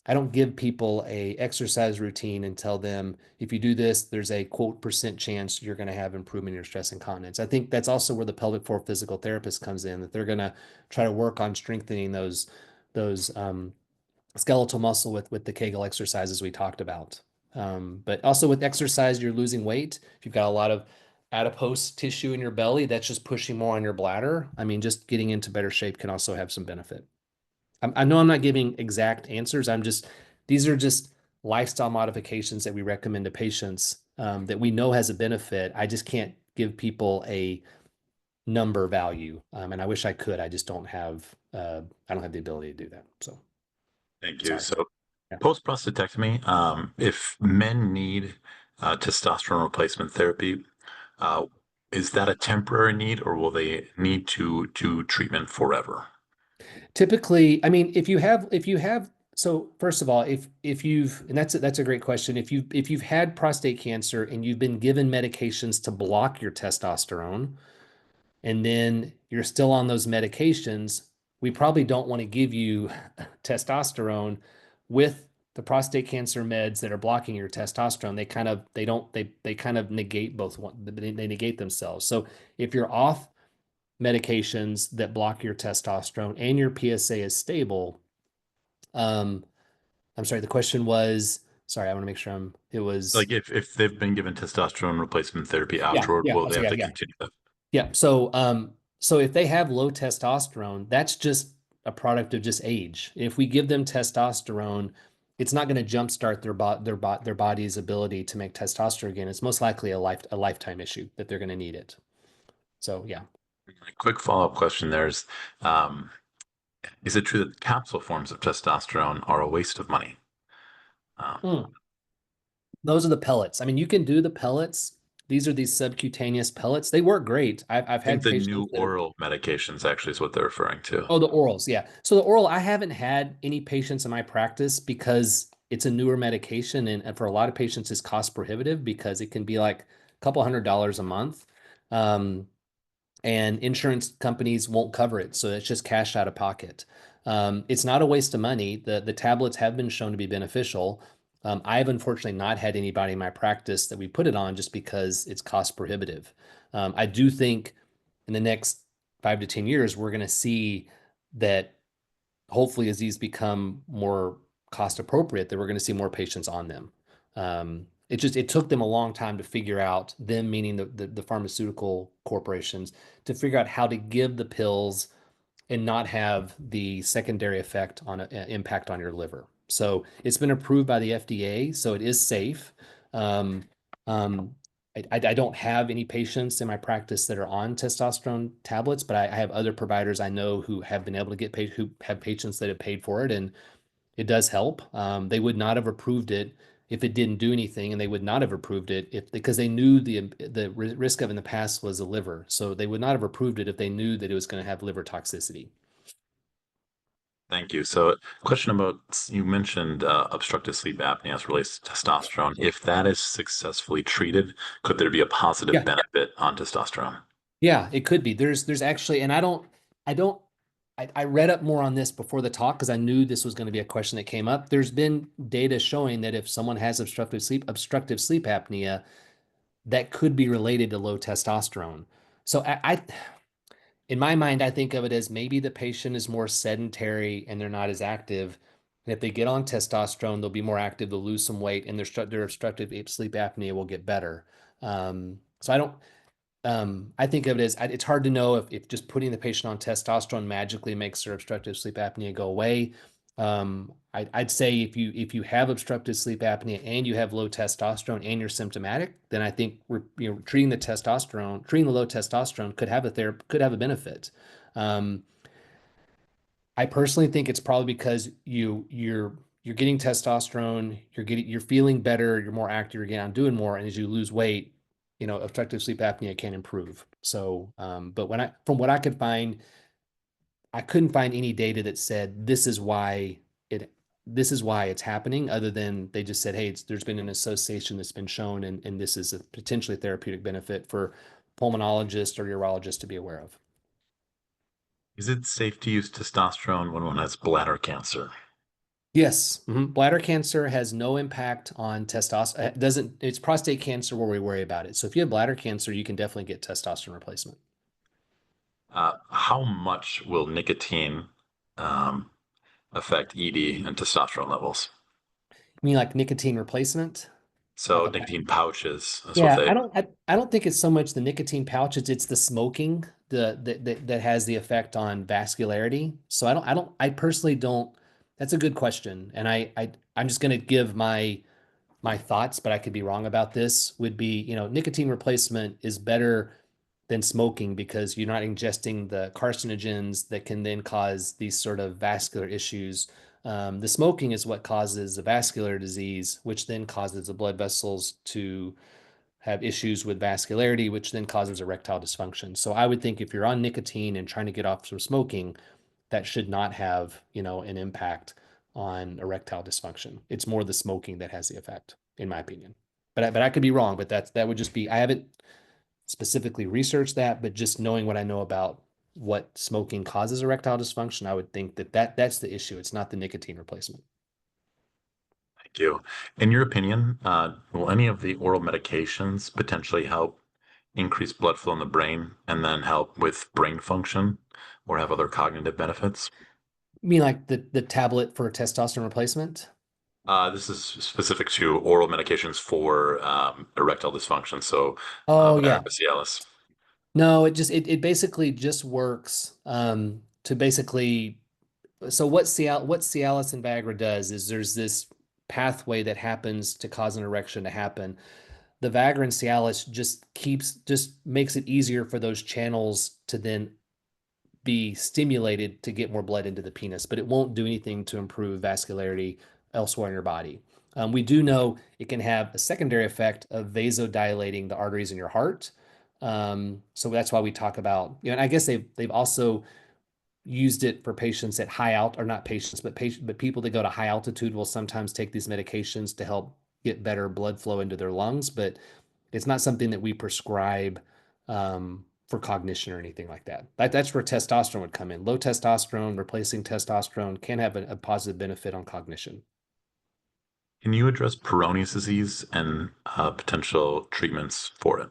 I don't give people a exercise routine and tell them if you do this, there's a quote percent chance you're going to have improvement in your stress incontinence. I think that's also where the pelvic floor physical therapist comes in, that they're going to try to work on strengthening those skeletal muscle with the Kegel exercises we talked about. But also with exercise, you're losing weight. If you've got a lot of adipose tissue in your belly, that's just pushing more on your bladder. I mean, just getting into better shape can also have some benefit. I know I'm not giving exact answers. These are just lifestyle modifications that we recommend to patients that we know has a benefit. I just can't give people a number value. And I wish I could. I don't have the ability to do that. So Thank you. sorry. So Yeah. post prostatectomy, if men need testosterone replacement therapy, uh, is that a temporary need or will they need to do treatment forever? Typically, I mean, if you have so first of all, if you've and that's a great question. If you've had prostate cancer and you've been given medications to block your testosterone, and then you're still on those medications, we probably don't want to give you testosterone with the prostate cancer meds that are blocking your testosterone. They kind of negate they negate themselves. So if you're off medications that block your testosterone and your PSA is stable, um, I'm sorry, the question was, sorry, I want to make sure it was, Like if they've been given testosterone replacement therapy yeah, afterward, yeah, will I'm they sorry, have yeah, to yeah. continue that? Yeah. So if they have low testosterone, that's just a product of just age. If we give them testosterone, it's not going to jumpstart their body's ability to make testosterone again. It's most likely a lifetime issue that they're going to need it. So yeah. Quick follow-up question there's is it true that capsule forms of testosterone are a waste of money? Um, Hmm. Those are the pellets. I mean, you can do the pellets. These are these subcutaneous pellets. They work great. I've I think had the patients new that have. oral medications actually is what they're referring to. Oh, the orals, yeah. So the oral, I haven't had any patients in my practice because it's a newer medication, and for a lot of patients, it's cost prohibitive because it can be like a couple $100 a month. Um, and insurance companies won't cover it, so it's just cash out of pocket. It's not a waste of money. The tablets have been shown to be beneficial. I've unfortunately not had anybody in my practice that we put it on just because it's cost prohibitive. I do think in the next 5 to 10 years, we're going to see that hopefully as these become more cost appropriate, that we're going to see more patients on them. It took them a long time to figure out, them meaning the pharmaceutical corporations, to figure out how to give the pills and not have the secondary effect on impact on your liver. So it's been approved by the FDA, so it is safe. Um, um, I don't have any patients in my practice that are on testosterone tablets, but I have other providers I know who have been able to get paid, who have patients that have paid for it, and it does help. They would not have approved it if it didn't do anything, and they would not have approved it if because they knew the risk of in the past was the liver. So they would not have approved it if they knew that it was going to have liver toxicity. Thank you. So, question about you mentioned obstructive sleep apnea as relates to testosterone. If that is successfully treated, could there be a positive Yeah. benefit on testosterone? Yeah, it could be. There's actually, and I don't, I read up more on this before the talk because I knew this was going to be a question that came up. There's been data showing that if someone has obstructive sleep apnea, that could be related to low testosterone. So in my mind, I think of it as maybe the patient is more sedentary and they're not as active. And if they get on testosterone, they'll be more active, they'll lose some weight, and their obstructive sleep apnea will get better. So I don't, I think of it as it's hard to know if just putting the patient on testosterone magically makes their obstructive sleep apnea go away. I'd say if you have obstructive sleep apnea and you have low testosterone and you're symptomatic, then I think treating treating the low testosterone could have a benefit. Um, I personally think it's probably because you're getting testosterone, you're feeling better, you're more active, you're getting out doing more, and as you lose weight, obstructive sleep apnea can improve. So, but from what I could find, I couldn't find any data that said it this is why it's happening, other than they just said, hey, there's been an association that's been shown, and this is a potentially therapeutic benefit for pulmonologists or urologists to be aware of. Is it safe to use testosterone when one has bladder cancer? Yes. Bladder cancer has no impact on testosterone. It doesn't, it's prostate cancer where we worry about it. So if you have bladder cancer, you can definitely get testosterone replacement. How much will nicotine um, affect ED and testosterone levels? You mean like nicotine replacement? Like So, a nicotine pouches is what Yeah, they. I don't think it's so much the nicotine pouches, it's the smoking that has the effect on vascularity. So I personally don't, that's a good question. And I'm just gonna give my thoughts, but I could be wrong about this, would be, nicotine replacement is better than smoking because you're not ingesting the carcinogens that can then cause these sort of vascular issues. The smoking is what causes the vascular disease, which then causes the blood vessels to have issues with vascularity, which then causes erectile dysfunction. So I would think if you're on nicotine and trying to get off from smoking, that should not have, an impact on erectile dysfunction. It's more the smoking that has the effect, in my opinion. But I could be wrong, but that would just be, I haven't specifically researched that, but just knowing what I know about what smoking causes erectile dysfunction, I would think that's the issue. It's not the nicotine replacement. Thank you. In your opinion, will any of the oral medications potentially help increase blood flow in the brain and then help with brain function or have other cognitive benefits? You mean like the tablet for testosterone replacement? This is specific to oral medications for erectile dysfunction, so Oh yeah. varicose Cialis. No, it basically just works to basically so what Cialis and Viagra does is there's this pathway that happens to cause an erection to happen. The Viagra and Cialis just makes it easier for those channels to then be stimulated to get more blood into the penis, but it won't do anything to improve vascularity elsewhere in your body. We do know it can have a secondary effect of vasodilating the arteries in your heart. So that's why we talk about, and I guess they've also used it for patients at high alt or not patients, but people that go to high altitude will sometimes take these medications to help get better blood flow into their lungs, but it's not something that we prescribe for cognition or anything like that. That's where testosterone would come in. Low testosterone, replacing testosterone can have a positive benefit on cognition. Can you address Peyronie's disease and potential treatments for it?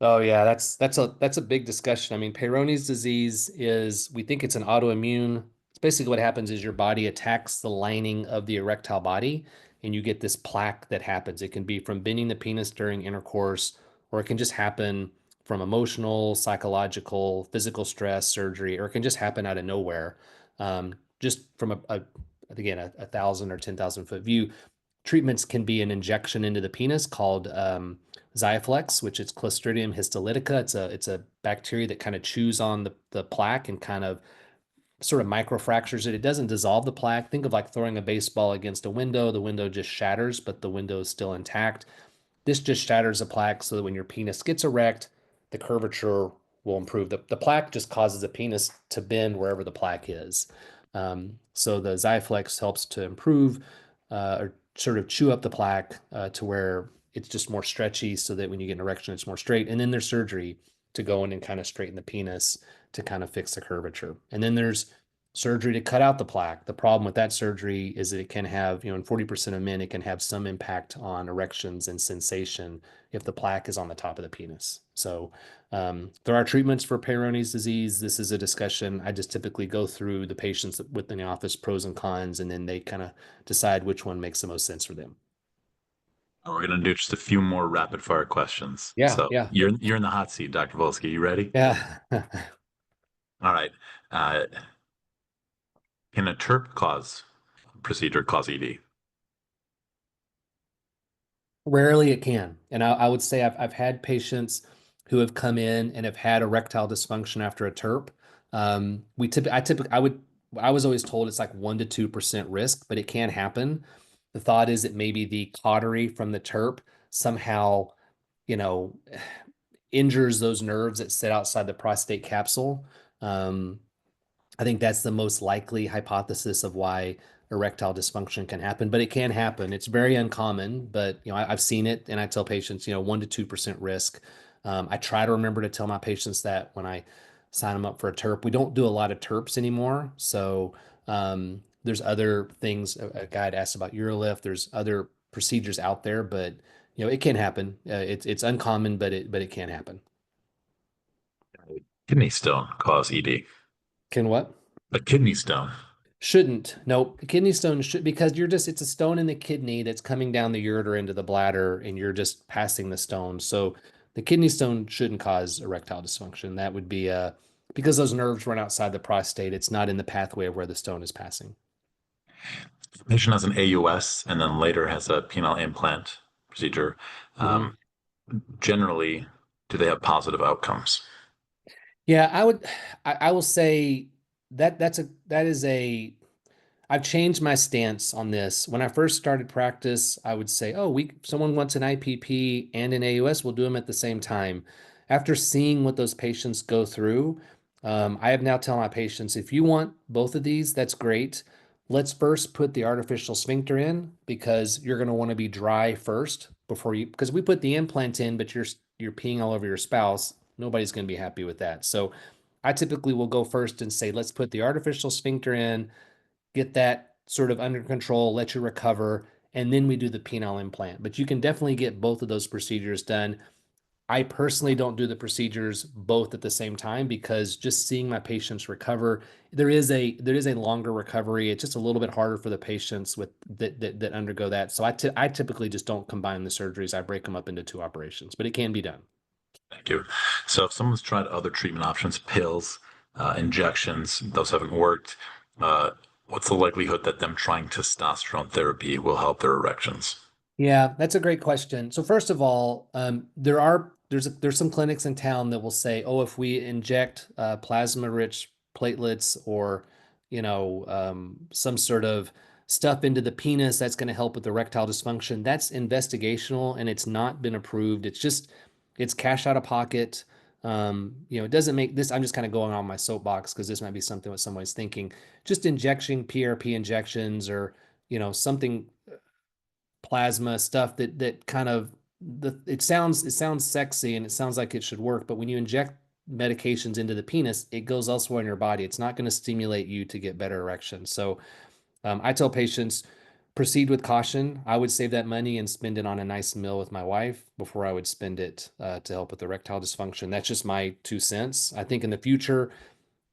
Oh yeah, that's a big discussion. I mean, Peyronie's disease is we think it's an autoimmune. It's basically what happens is your body attacks the lining of the erectile body and you get this plaque that happens. It can be from bending the penis during intercourse, or it can just happen from emotional, psychological, physical stress, surgery, or it can just happen out of nowhere. Just from again, a 1,000 or 10,000 foot view. Treatments can be an injection into the penis called Xiaflex, which is Clostridium histolytica. It's a bacteria that kind of chews on the plaque and kind of sort of microfractures it. It doesn't dissolve the plaque. Think of like throwing a baseball against a window. The window just shatters, but the window is still intact. This just shatters a plaque so that when your penis gets erect, the curvature will improve. The plaque just causes the penis to bend wherever the plaque is. So the Xiaflex helps to improve or sort of chew up the plaque to where it's just more stretchy so that when you get an erection, it's more straight. And then there's surgery to go in and kind of straighten the penis to kind of fix the curvature. And then there's surgery to cut out the plaque. The problem with that surgery is that it can have, in 40% of men, it can have some impact on erections and sensation if the plaque is on the top of the penis. So there are treatments for Peyronie's disease. This is a discussion. I just typically go through the patients within the office, pros and cons, and then they kind of decide which one makes the most sense for them. We're going to do just a few more rapid fire questions. Yeah, So yeah, you're in the hot seat, Dr. Voelzke. You ready? yeah. All right. Uh, can a TURP cause procedure cause ED? Rarely it can. And I would say I've had patients who have come in and have had erectile dysfunction after a TURP. I was always told it's like 1 to 2% risk, but it can happen. The thought is that maybe the cautery from the TURP somehow, you know, injures those nerves that sit outside the prostate capsule. Um, I think that's the most likely hypothesis of why erectile dysfunction can happen, but it can happen. It's very uncommon, but I've seen it, and I tell patients, 1 to 2% risk. I try to remember to tell my patients that when I sign them up for a TERP. We don't do a lot of TERPs anymore, so there's other things. A guy had asked about UroLift. There's other procedures out there, but it can happen. It's uncommon, but it can happen. Kidney stone cause ED. Can what? A kidney stone. Shouldn't. Nope. Kidney stone should because it's a stone in the kidney that's coming down the ureter into the bladder and you're just passing the stone. So the kidney stone shouldn't cause erectile dysfunction. That would be because those nerves run outside the prostate. It's not in the pathway of where the stone is passing. The patient has an AUS and then later has a penile implant procedure. Mhm. Um, Generally, do they have positive outcomes? Yeah, I will say that is a I've changed my stance on this. When I first started practice, I would say, "Oh, someone wants an IPP and an AUS, we'll do them at the same time." After seeing what those patients go through, I have now tell my patients, if you want both of these, that's great. Let's first put the artificial sphincter in because you're going to want to be dry first before because we put the implant in, but you're peeing all over your spouse. Nobody's going to be happy with that. So I typically will go first and say, let's put the artificial sphincter in, get that sort of under control, let you recover, and then we do the penile implant. But you can definitely get both of those procedures done. I personally don't do the procedures both at the same time because just seeing my patients recover, there is a longer recovery. It's just a little bit harder for the patients with that undergo that. So I typically just don't combine the surgeries. I break them up into two operations, but it can be done. Thank you. So if someone's tried other treatment options, pills, injections, those haven't worked, what's the likelihood that them trying testosterone therapy will help their erections? Yeah, that's a great question. So first of all, there's some clinics in town that will say, oh, if we inject plasma-rich platelets or some sort of stuff into the penis, that's going to help with erectile dysfunction. That's investigational and it's not been approved. It's cash out of pocket. It doesn't make this. I'm just kind of going on my soapbox because this might be something what somebody's thinking. Just injection PRP injections or something plasma stuff that kind of it sounds sexy and it sounds like it should work, but when you inject medications into the penis, it goes elsewhere in your body. It's not going to stimulate you to get better erections. So I tell patients proceed with caution. I would save that money and spend it on a nice meal with my wife before I would spend it to help with erectile dysfunction. That's just my 2 cents. I think in the future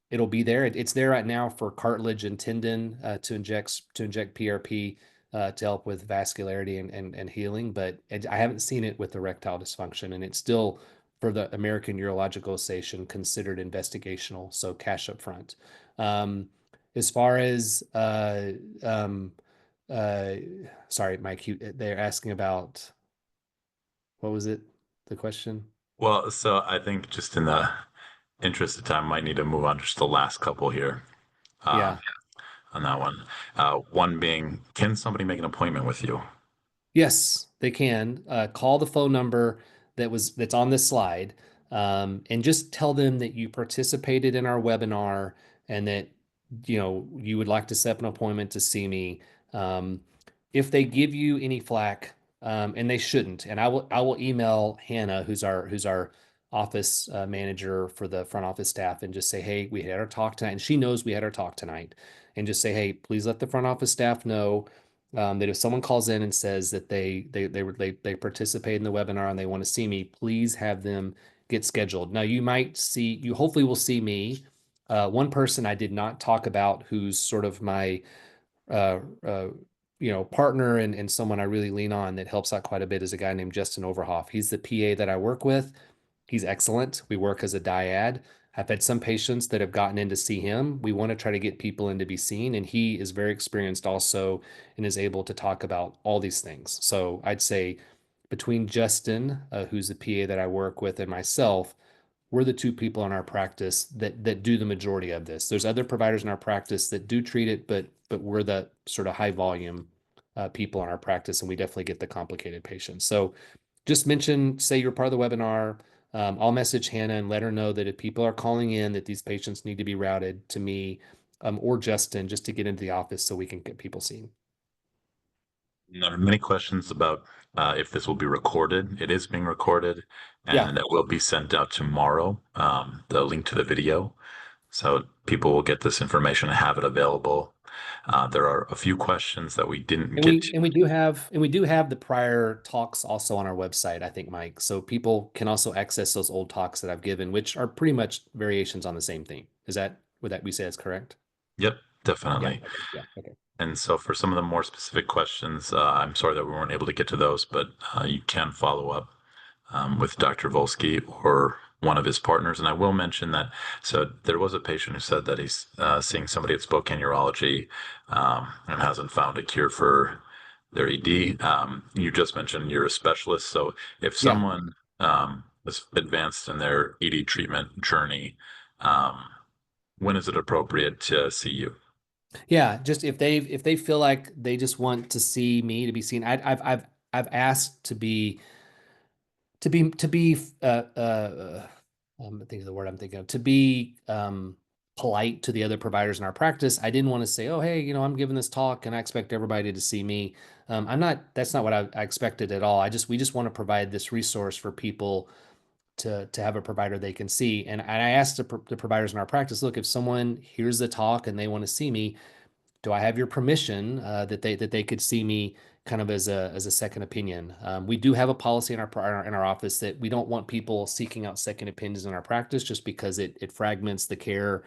it'll be there. It's there right now for cartilage and tendon to inject PRP to help with vascularity and healing, but I haven't seen it with erectile dysfunction, and it's still for the American Urological Association considered investigational, so cash up front. Um, as far as uh, sorry, Mike, they're asking about what was it? The question? Well, so I think just in the interest of time, might need to move on to just the last couple here uh, Yeah. on that one. One being, can somebody make an appointment with you? Yes, they can. Call the phone number that's on this slide, and just tell them that you participated in our webinar and that you would like to set up an appointment to see me. Um, if they give you any flack, and they shouldn't, and I will email Hannah, who's our office manager for the front office staff, and just say, hey, we had our talk tonight, and she knows we had our talk tonight, and just say, hey, please let the front office staff know that if someone calls in and says that they participate in the webinar and they want to see me, please have them get scheduled. Now you hopefully will see me. One person I did not talk about who's sort of my uh, uh, partner and someone I really lean on that helps out quite a bit is a guy named Justin Overhoff. He's the PA that I work with. He's excellent. We work as a dyad. I've had some patients that have gotten in to see him. We want to try to get people in to be seen, and he is very experienced also and is able to talk about all these things. So I'd say between Justin, who's the PA that I work with, and myself, we're the two people in our practice that do the majority of this. There's other providers in our practice that do treat it, but we're the sort of high volume people in our practice, and we definitely get the complicated patients. So just say you're part of the webinar. I'll message Hannah and let her know that if people are calling in, that these patients need to be routed to me or Justin just to get into the office so we can get people seen. There are many questions about if this will be recorded. It is being recorded, Yeah. and it will be sent out tomorrow, the link to the video. So people will get this information and have it available. There are a few questions that we didn't And get we to. and we do have the prior talks also on our website, I think, Mike. So people can also access those old talks that I've given, which are pretty much variations on the same theme. Would that we say that's correct? Yep, Yeah. definitely. Okay. Yeah. Okay. And so for some of the more specific questions, I'm sorry that we weren't able to get to those, but you can follow up with Dr. Volsky or one of his partners. And I will mention that, so there was a patient who said that he's seeing somebody at Spokane Urology and hasn't found a cure for their ED. You just mentioned you're a specialist. So if Yeah. someone is advanced in their ED treatment journey, um, when is it appropriate to see you? Yeah. Just if they feel like they just want to see me to be seen, I've asked to be I'm thinking of the word I'm thinking of to be polite to the other providers in our practice. I didn't want to say, oh, hey, I'm giving this talk and I expect everybody to see me. I'm not, that's not what I expected at all. We just want to provide this resource for people to have a provider they can see. And I asked the providers in our practice, look, if someone hears the talk and they want to see me, do I have your permission that they could see me kind of as a second opinion? We do have a policy in our office that we don't want people seeking out second opinions in our practice just because it fragments the care.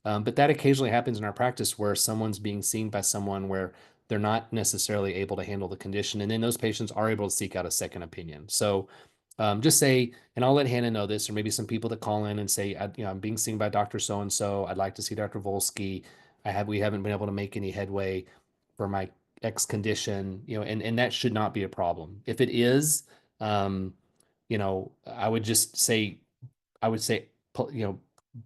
But that occasionally happens in our practice where someone's being seen by someone where they're not necessarily able to handle the condition, and then those patients are able to seek out a second opinion. So just say, and I'll let Hannah know this, or maybe some people that call in and say, I'm being seen by Dr. So and so. I'd like to see Dr. Voelzke. We haven't been able to make any headway for my X condition, and that should not be a problem. If it is, um, I would just say, I would say,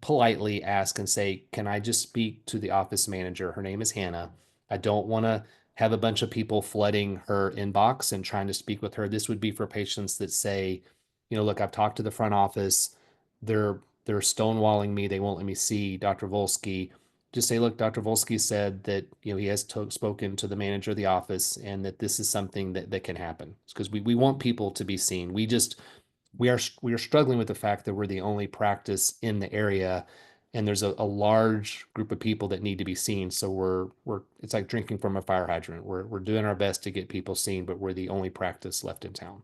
politely ask and say, can I just speak to the office manager? Her name is Hannah. I don't want to have a bunch of people flooding her inbox and trying to speak with her. This would be for patients that say, look, I've talked to the front office. They're stonewalling me. They won't let me see Dr. Voelzke. Just say, look, Dr. Voelzke said that he has spoken to the manager of the office and that this is something that can happen. Because we want people to be seen. We are struggling with the fact that we're the only practice in the area, and there's a large group of people that need to be seen. So we're it's like drinking from a fire hydrant. We're doing our best to get people seen, but we're the only practice left in town.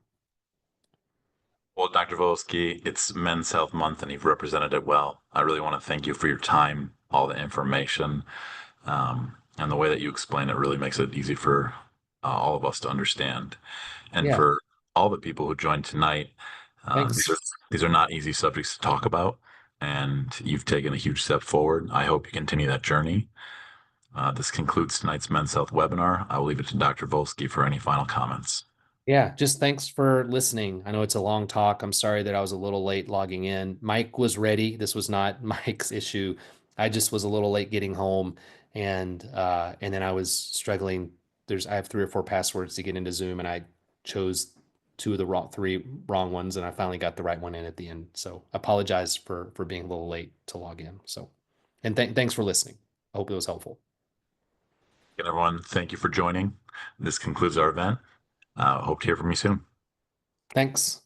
Well, Dr. Voelzke, it's Men's Health Month, and you've represented it well. I really want to thank you for your time, all the information, and the way that you explain it really makes it easy for all of us to understand. And Yeah, for all the people who joined tonight, these are thanks. these are not easy subjects to talk about, and you've taken a huge step forward. I hope you continue that journey. This concludes tonight's Men's Health webinar. I will leave it to Dr. Voelzke for any final comments. Yeah, just thanks for listening. I know it's a long talk. I'm sorry that I was a little late logging in. Mike was ready. This was not Mike's issue. I just was a little late getting home and then I was struggling. I have 3 or 4 passwords to get into Zoom and I chose three wrong ones and I finally got the right one in at the end. So apologize for being a little late to log in. So and thanks for listening. I hope it was helpful. Again, everyone, thank you for joining. This concludes our event. Hope to hear from you soon. Thanks.